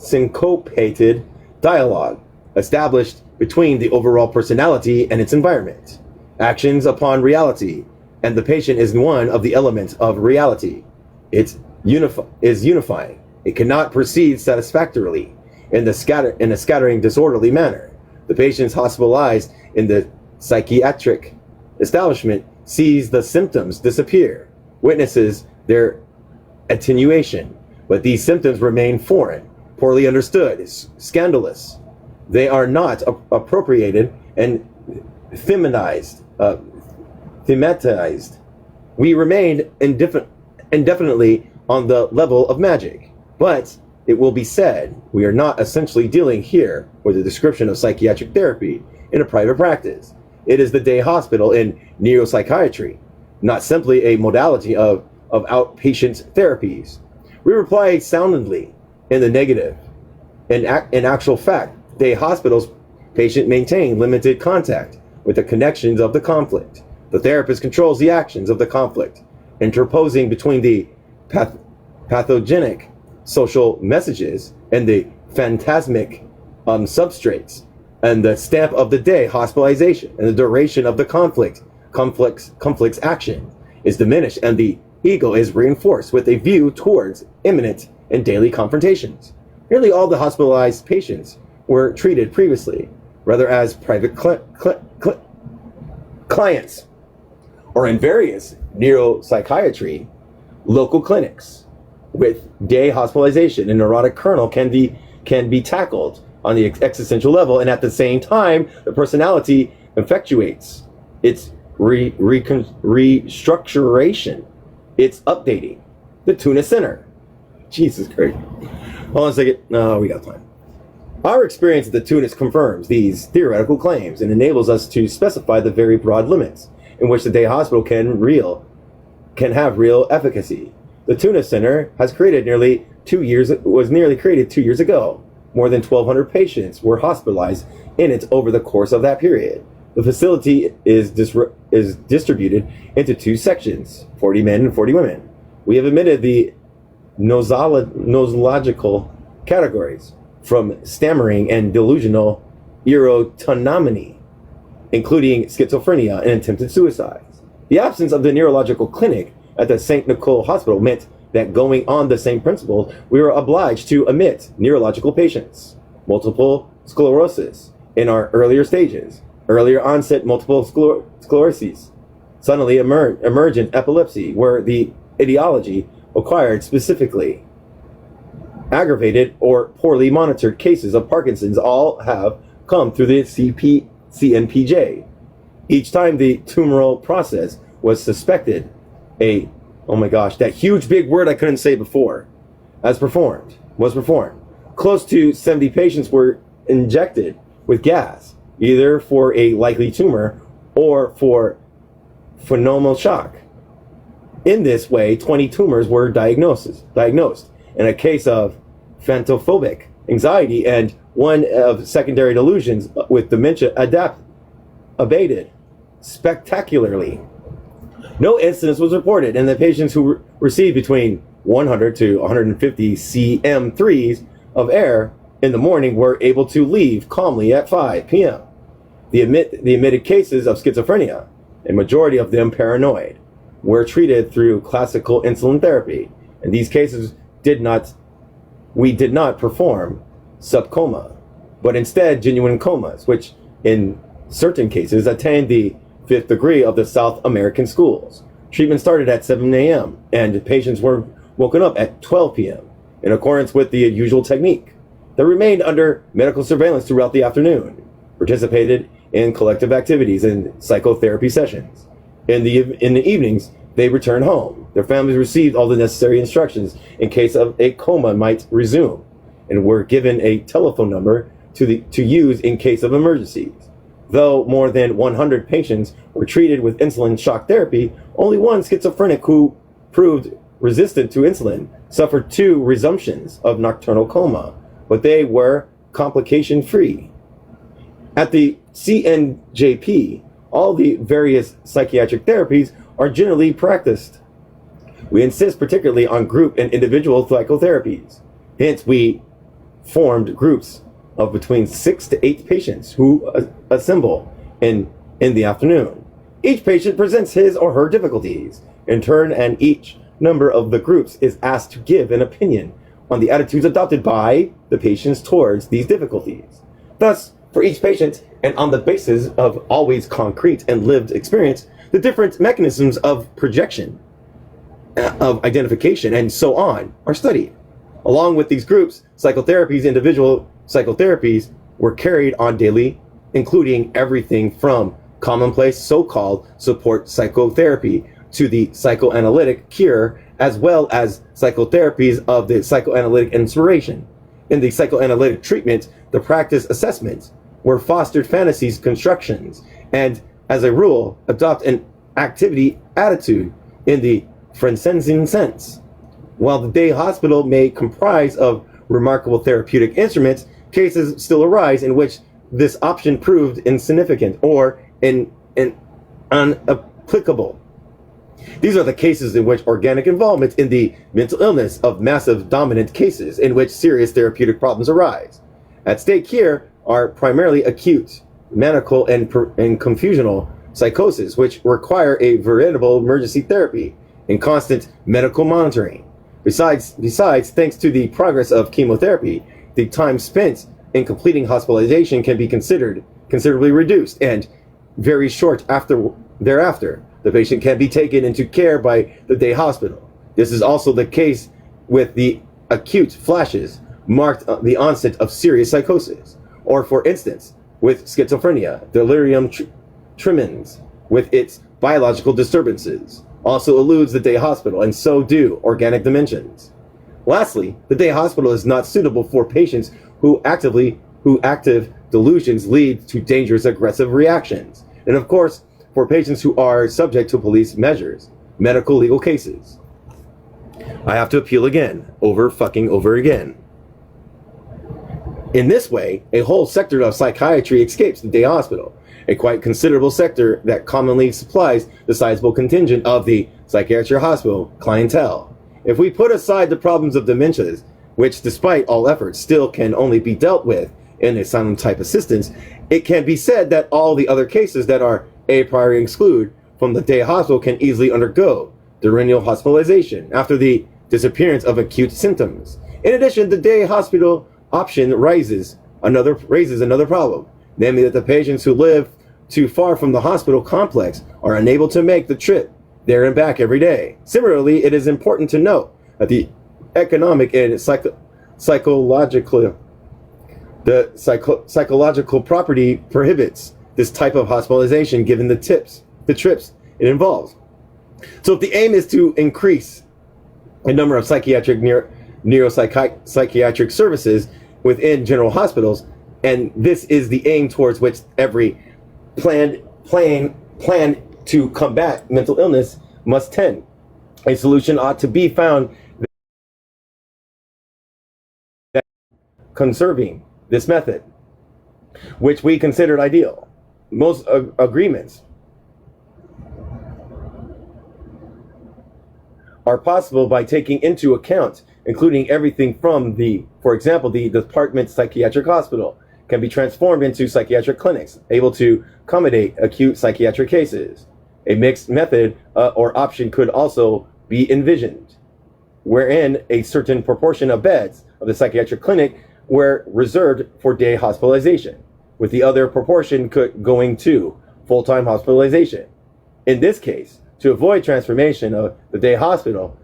syncopated dialogue established between the overall personality and its environment. Actions upon reality, and the patient is one of the elements of reality. It is unifying. It cannot proceed satisfactorily in a scattering disorderly manner. The patients hospitalized in the psychiatric establishment sees the symptoms disappear, witnesses their attenuation, but these symptoms remain foreign, poorly understood, scandalous. They are not appropriated and thematized. We remain indefinitely on the level of magic, but it will be said we are not essentially dealing here with a description of psychiatric therapy in a private practice. It is the day hospital in neuropsychiatry, not simply a modality of outpatient therapies. We reply soundly in the negative. In actual fact, day hospitals patient maintain limited contact with the connections of the conflict. The therapist controls the actions of the conflict, interposing between the pathogenic social messages and the phantasmic substrates, and the stamp of the day hospitalization and the duration of the conflict's action is diminished, and the ego is reinforced with a view towards imminent and daily confrontations. Nearly all the hospitalized patients were treated previously, rather as private clients, or in various neuropsychiatry local clinics, with day hospitalization and neurotic kernel can be tackled on the existential level, and at the same time, the personality effectuates its restructuration, its updating. The tuna center. Jesus Christ. Hold on a second. No, we got time. Our experience at the Tunis confirms these theoretical claims and enables us to specify the very broad limits in which the day hospital can have real efficacy. The Tunis Center was nearly created 2 years ago. More than 1,200 patients were hospitalized in it over the course of that period. The facility is distributed into two sections, 40 men and 40 women. We have omitted the nosological categories from stammering and delusional erotonomany, including schizophrenia and attempted suicides. The absence of the neurological clinic at the St. Nicole Hospital meant that, going on the same principle, we were obliged to omit neurological patients, multiple sclerosis in our earlier stages, earlier onset multiple sclerosis, suddenly emergent epilepsy, where the etiology acquired specifically, aggravated or poorly monitored cases of Parkinson's all have come through the CNPJ. Each time the tumoral process was suspected, oh my gosh, that huge big word I couldn't say before, was performed. Close to 70 patients were injected with gas, either for a likely tumor or for phenomenal shock. In this way, 20 tumors were diagnosed, and a case of phantophobic anxiety and one of secondary delusions with dementia abated spectacularly. No incidence was reported, and the patients who received between 100 to 150 cm3s of air in the morning were able to leave calmly at 5 p.m. The admitted cases of schizophrenia, a majority of them paranoid, were treated through classical insulin therapy. In these cases, we did not perform subcoma, but instead genuine comas, which in certain cases attained the 5th degree of the South American schools. Treatment started at 7 a.m. and patients were woken up at 12 p.m. in accordance with the usual technique. They remained under medical surveillance throughout the afternoon, participated in collective activities and psychotherapy sessions. In the evenings, they returned home. Their families received all the necessary instructions in case of a coma might resume, and were given a telephone number to use in case of emergencies. Though more than 100 patients were treated with insulin shock therapy, only one schizophrenic who proved resistant to insulin suffered 2 resumptions of nocturnal coma, but they were complication-free. At the CNJP, all the various psychiatric therapies are generally practiced. We insist particularly on group and individual psychotherapies. Hence, we formed groups of between 6 to 8 patients who assemble in the afternoon. Each patient presents his or her difficulties in turn, and each member of the groups is asked to give an opinion on the attitudes adopted by the patients towards these difficulties. Thus, for each patient, and on the basis of always concrete and lived experience, the different mechanisms of projection, of identification, and so on are studied. Along with these groups, psychotherapies, individual psychotherapies were carried on daily, including everything from commonplace so-called support psychotherapy to the psychoanalytic cure, as well as psychotherapies of the psychoanalytic inspiration. In the psychoanalytic treatment, the practice assessments were fostered fantasies constructions, and as a rule, adopt an activity attitude in the Freudian sense. While the day hospital may comprise of remarkable therapeutic instruments, cases still arise in which this option proved insignificant or unapplicable. These are the cases in which organic involvement in the mental illness of massive dominant cases in which serious therapeutic problems arise. At stake here are primarily acute, maniacal, and confusional psychosis, which require a veritable emergency therapy and constant medical monitoring. Besides, thanks to the progress of chemotherapy, the time spent in completing hospitalization can be considerably reduced, and very short thereafter, the patient can be taken into care by the day hospital. This is also the case with the acute flashes marked the onset of serious psychosis, or for instance, with schizophrenia, delirium tremens, with its biological disturbances, also eludes the day hospital, and so do organic dimensions. Lastly, the day hospital is not suitable for patients who active delusions lead to dangerous aggressive reactions, and of course, for patients who are subject to police measures, medical legal cases. I have to appeal again, over again. In this way, a whole sector of psychiatry escapes the day hospital, a quite considerable sector that commonly supplies the sizable contingent of the psychiatric hospital clientele. If we put aside the problems of dementias, which despite all efforts still can only be dealt with in asylum type assistance, it can be said that all the other cases that are a priori excluded from the day hospital can easily undergo diurnal hospitalization after the disappearance of acute symptoms. In addition, the day hospital option raises another problem, namely that the patients who live too far from the hospital complex are unable to make the trip there and back every day. Similarly, it is important to note that the economic and psychological property prohibits this type of hospitalization given the trips it involves. So if the aim is to increase the number of psychiatric neuropsychiatric services within general hospitals, and this is the aim towards which every plan to combat mental illness must tend, a solution ought to be found that conserving this method, which we considered ideal. Most agreements are possible by taking into account, including everything from for example, the department psychiatric hospital can be transformed into psychiatric clinics, able to accommodate acute psychiatric cases. A mixed method or option could also be envisioned, wherein a certain proportion of beds of the psychiatric clinic were reserved for day hospitalization, with the other proportion going to full-time hospitalization. In this case, to avoid transformation of the day hospital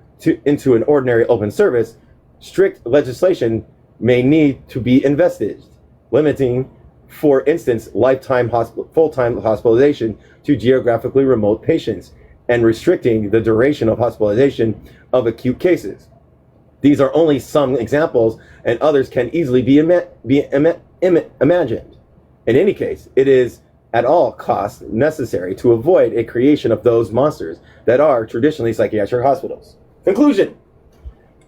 into an ordinary open service, strict legislation may need to be invested, limiting, for instance, full-time hospitalization to geographically remote patients and restricting the duration of hospitalization of acute cases. These are only some examples, and others can easily be imagined. In any case, it is at all costs necessary to avoid a creation of those monsters that are traditionally psychiatric hospitals. Conclusion.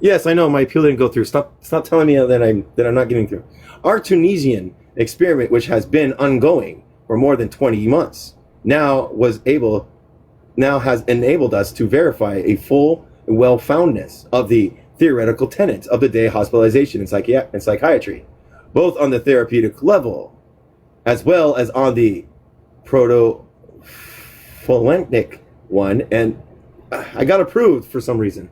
Yes, I know my appeal didn't go through. Stop telling me that I'm not getting through. Our Tunisian experiment, which has been ongoing for more than 20 months, now has enabled us to verify a full well-foundedness of the theoretical tenets of the day hospitalization in psychiatry, both on the therapeutic level as well as on the protophalangic one, and I got approved for some reason.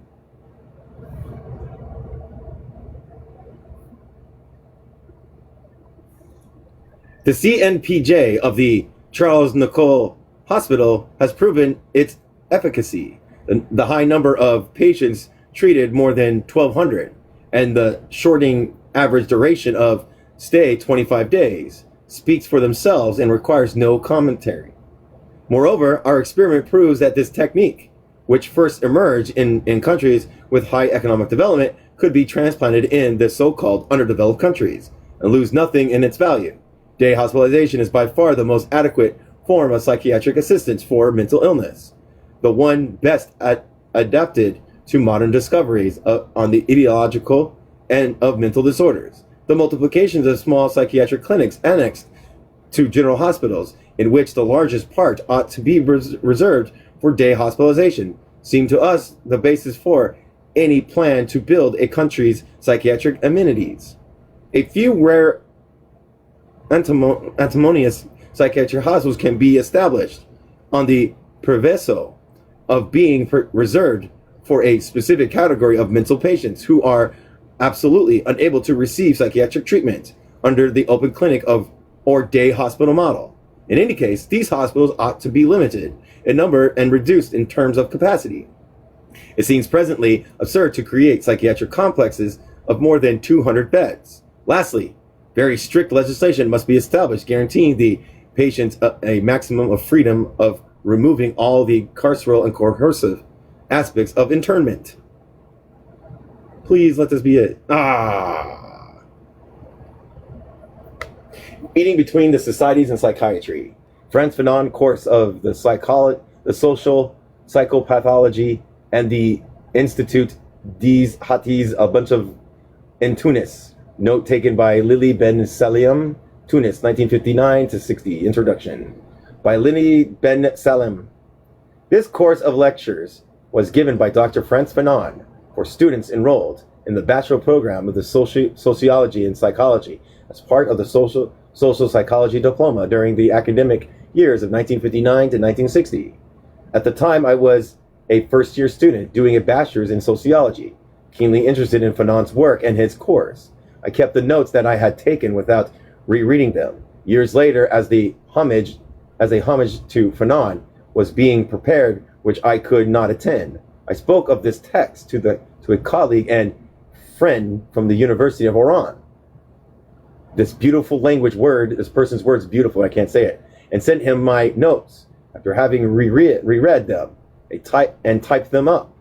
The CNPJ of the Charles Nicolle Hospital has proven its efficacy. The high number of patients treated, more than 1,200, and the shortening average duration of stay, 25 days, speaks for themselves and requires no commentary. Moreover, our experiment proves that this technique, which first emerged in countries with high economic development, could be transplanted in the so-called underdeveloped countries and lose nothing in its value. Day hospitalization is by far the most adequate form of psychiatric assistance for mental illness, the one best adapted to modern discoveries on the etiological and of mental disorders. The multiplications of small psychiatric clinics annexed to general hospitals, in which the largest part ought to be reserved for day hospitalization, seem to us the basis for any plan to build a country's psychiatric amenities. A few rare antimonious psychiatric hospitals can be established on the proviso of being reserved for a specific category of mental patients who are absolutely unable to receive psychiatric treatment under the open clinic or day hospital model. In any case, these hospitals ought to be limited in number and reduced in terms of capacity. It seems presently absurd to create psychiatric complexes of more than 200 beds. Lastly, very strict legislation must be established guaranteeing the patients a maximum of freedom of removing all the carceral and coercive aspects of internment. Please let this be it. Meeting between the societies and psychiatry. Frantz Fanon course of the social psychopathology and the Institut des Hatis, a bunch of in Tunis. Note taken by Lili Ben Salim, Tunis, 1959 to 60. Introduction. By Lili Ben Salim. This course of lectures was given by Dr. Frantz Fanon for students enrolled in the bachelor program of the Sociology and Psychology as part of the Social Psychology Diploma during the academic years of 1959 to 1960. At the time, I was a first-year student doing a bachelor's in sociology, keenly interested in Fanon's work and his course. I kept the notes that I had taken without rereading them. Years later, as a homage to Fanon was being prepared, which I could not attend, I spoke of this text to a colleague and friend from the University of Oran. This beautiful language word, this person's word is beautiful, I can't say it, and sent him my notes after having reread them and typed them up.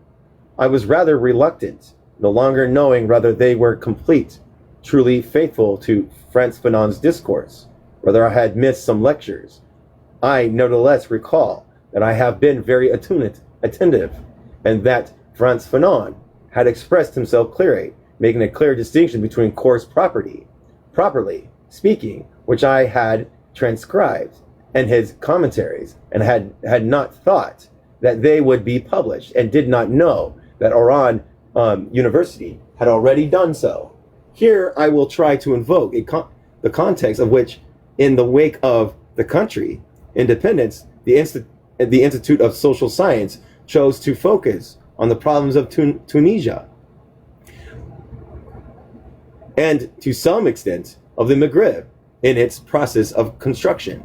I was rather reluctant, no longer knowing whether they were complete, truly faithful to Frantz Fanon's discourse, whether I had missed some lectures. I nevertheless recall that I have been very attentive, and that Frantz Fanon had expressed himself clearly, making a clear distinction between course properly speaking, which I had transcribed, and his commentaries, and had not thought that they would be published, and did not know that Oran University had already done so. Here I will try to invoke the context of which, in the wake of the country independence, the Institute of Social Science chose to focus on the problems of Tunisia, and to some extent of the Maghreb in its process of construction.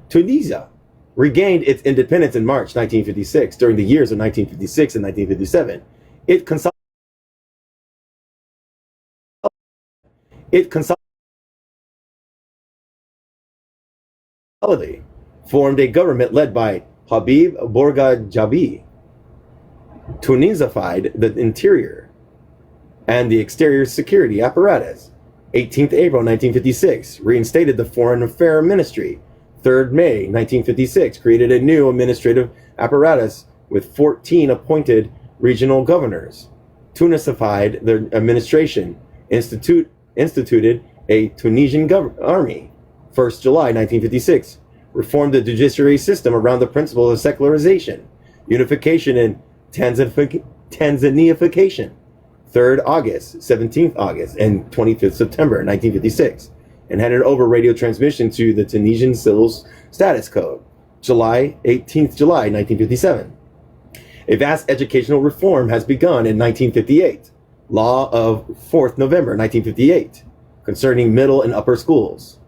Tunisia regained its independence in March 1956. During the years of 1956 and 1957, it consolidated, formed a government led by Habib Bourgajabi, Tunisified the interior and the exterior security apparatus. 18th April 1956, reinstated the Foreign Affairs Ministry. 3rd May 1956, created a new administrative apparatus with 14 appointed regional governors. Tunisified the administration, instituted a Tunisian army. 1st July 1956, reformed the judiciary system around the principle of secularization, unification and Tanzaniafication. 3rd August, 17th August, and 25th September 1956, and handed over radio transmission to the Tunisian Civil Status Code. 18th July 1957. A vast educational reform has begun in 1958. Law of 4th November 1958, concerning middle and upper schools.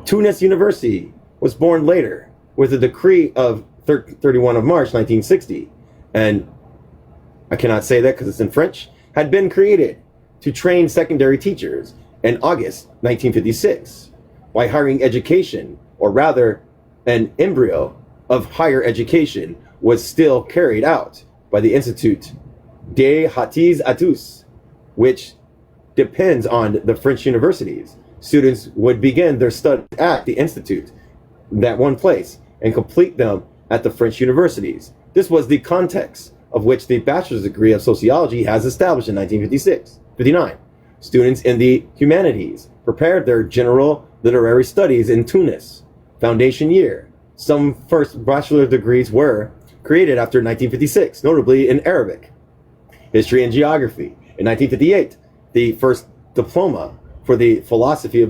Tunis University was born later with a decree of 31 of March 1960, and I cannot say that because it's in French, had been created to train secondary teachers in August 1956 by hiring education, or rather an embryo of higher education was still carried out by the Institut des Hautes Études, which depends on the French universities. Students would begin their studies at the Institute, that one place, and complete them at the French universities. This was the context of which the bachelor's degree of sociology has established in 1959. Students in the humanities prepared their general literary studies in Tunis. Foundation year. Some first bachelor degrees were created after 1956, notably in Arabic, history, and geography. In 1958, the first diploma for a philosophy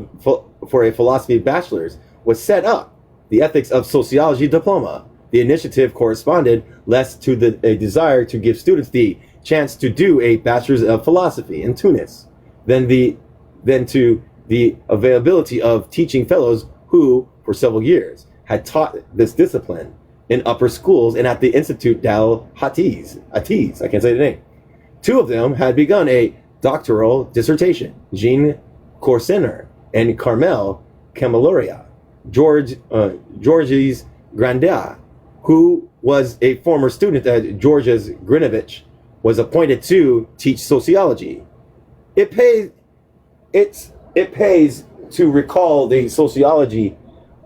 bachelor's was set up, the ethics of sociology diploma. The initiative corresponded less to a desire to give students the chance to do a bachelor's of philosophy in Tunis than to the availability of teaching fellows who, for several years, had taught this discipline in upper schools and at the Institut des Hautes, I can't say the name. 2 of them had begun a doctoral dissertation, Jean Corsener and Carmel Camilloria. Georges Grandet, who was a former student at Georges Grinovich, was appointed to teach sociology. It pays to recall the sociology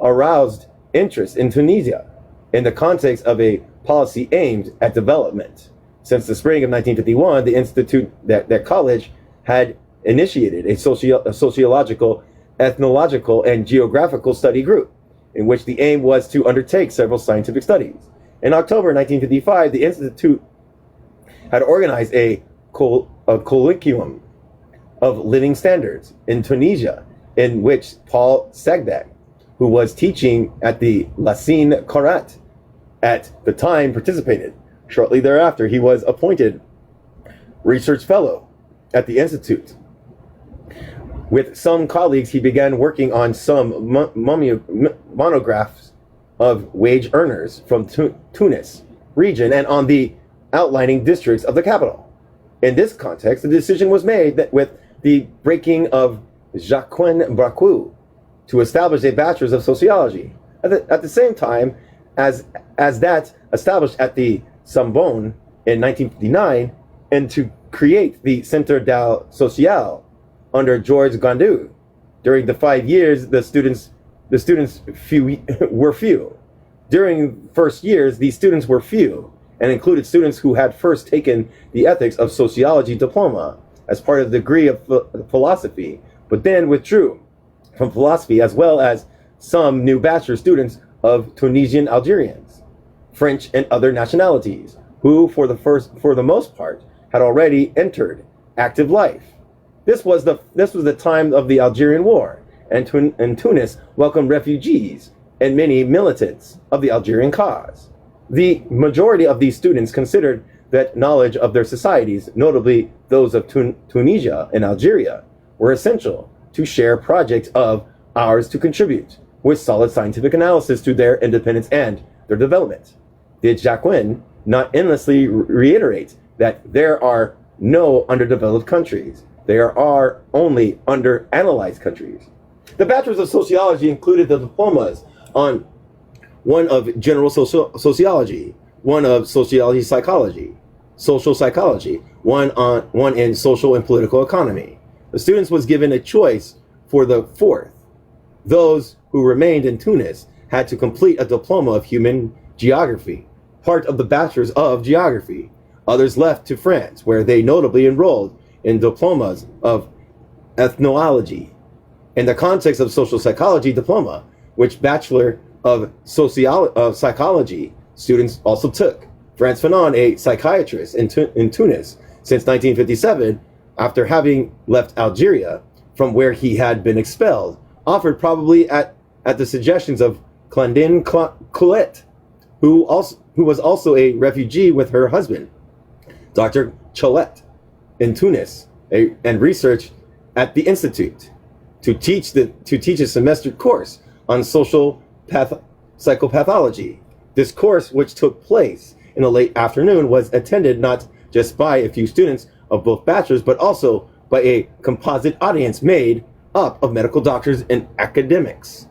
aroused interest in Tunisia in the context of a policy aimed at development. Since the spring of 1951, the institute, that college, had initiated a sociological, ethnological, and geographical study group, in which the aim was to undertake several scientific studies. In October 1955, the Institute had organized a colloquium of living standards in Tunisia, in which Paul Sagdak, who was teaching at the Lassine Corat at the time, participated. Shortly thereafter, he was appointed research fellow at the Institute. With some colleagues, he began working on some monographs of wage earners from Tunis region and on the outlining districts of the capital. In this context, the decision was made that with the breaking of Jacquin Bracou to establish a bachelor's of sociology at the same time as that established at the Sorbonne in 1959, and to create the Centre del Social under Georges Gandu. During the 5 years, the students were few. During first years, these students were few and included students who had first taken the ethics of sociology diploma as part of the degree of philosophy, but then withdrew from philosophy, as well as some new bachelor students of Tunisian Algerians, French, and other nationalities, who for the most part had already entered active life. This was the time of the Algerian War, and Tunis welcomed refugees and many militants of the Algerian cause. The majority of these students considered that knowledge of their societies, notably those of Tunisia and Algeria, were essential to share projects of ours to contribute with solid scientific analysis to their independence and their development. Did Jacquin not endlessly reiterate that there are no underdeveloped countries? There are only underanalyzed countries. The Bachelor's of Sociology included the diplomas on one of general sociology, one of sociology psychology, social psychology, one in social and political economy. The students was given a choice for the fourth. Those who remained in Tunis had to complete a diploma of human geography, part of the Bachelor's of Geography. Others left to France, where they notably enrolled in diplomas of ethnology. In the context of social psychology diploma, which Bachelor of Psychology students also took. Frantz Fanon, a psychiatrist in Tunis since 1957, after having left Algeria, from where he had been expelled, offered probably at the suggestions of Clandine Colette, who was also a refugee with her husband, Dr. Cholette, in Tunis, and research at the Institute to teach a semester course on social psychopathology. This course, which took place in the late afternoon, was attended not just by a few students of both bachelors, but also by a composite audience made up of medical doctors and academics,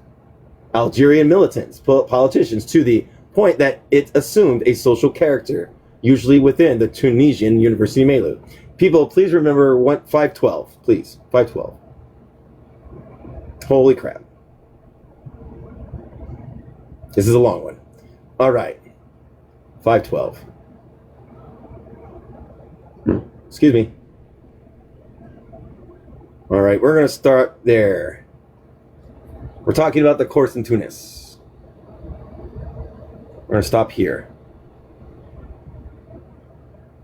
Algerian militants, politicians, to the point that it assumed a social character, usually within the Tunisian university milieu. People, please remember 512, please, 512. Holy crap. This is a long one. All right, 512. Excuse me. All right, we're going to start there. We're talking about the course in Tunis. We're going to stop here.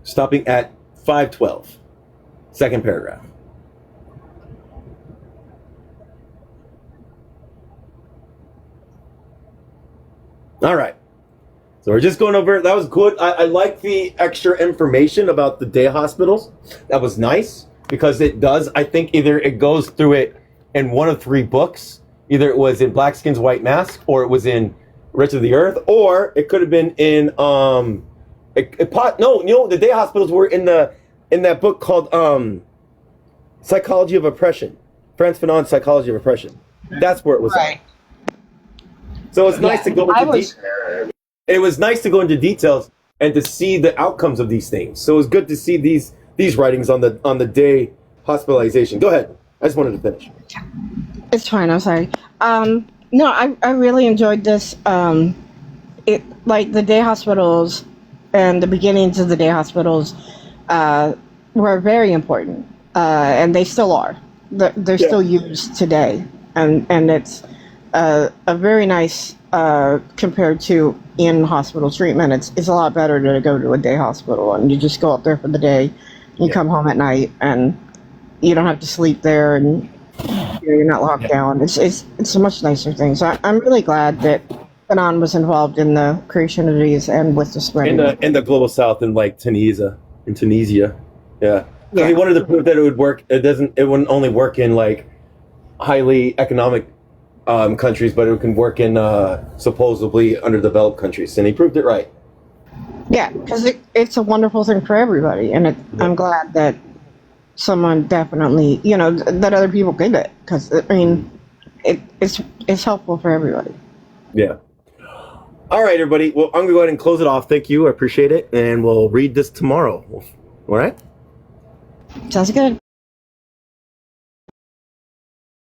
Stopping at 512, second paragraph. All right. So we're just going over, that was good. I like the extra information about the day hospitals. That was nice because it does, I think either it goes through it in one of three books. Either it was in Black Skin's White Mask, or it was in Rich of the Earth, or it could have been in, the day hospitals were in that book called Psychology of Oppression. Frantz Fanon's Psychology of Oppression. That's where it was at. So it's nice to go into details. It was nice to go into details and to see the outcomes of these things. So it was good to see these writings on the day hospitalization. Go ahead. I just wanted to finish. It's fine. I'm sorry. No, I really enjoyed this. It like the day hospitals and the beginnings of the day hospitals were very important. and they still are. They're still used today, and it's a very nice compared to in-hospital treatment. It's a lot better to go to a day hospital, and you just go up there for the day, you come home at night, and you don't have to sleep there, and you're not locked down. It's a much nicer thing. So I'm really glad that Fanon was involved in the creation of these and with the spreading. In the global south, in like Tunisia, yeah. Yeah. He wanted to prove that it would work. It wouldn't only work in like highly economic countries, but it can work in supposedly underdeveloped countries, and he proved it right. Yeah, because it's a wonderful thing for everybody, and I'm glad that someone definitely, that other people get it, because I mean, it's helpful for everybody. Yeah. All right, everybody. Well, I'm gonna go ahead and close it off. Thank you. I appreciate it, and we'll read this tomorrow. All right. Sounds good.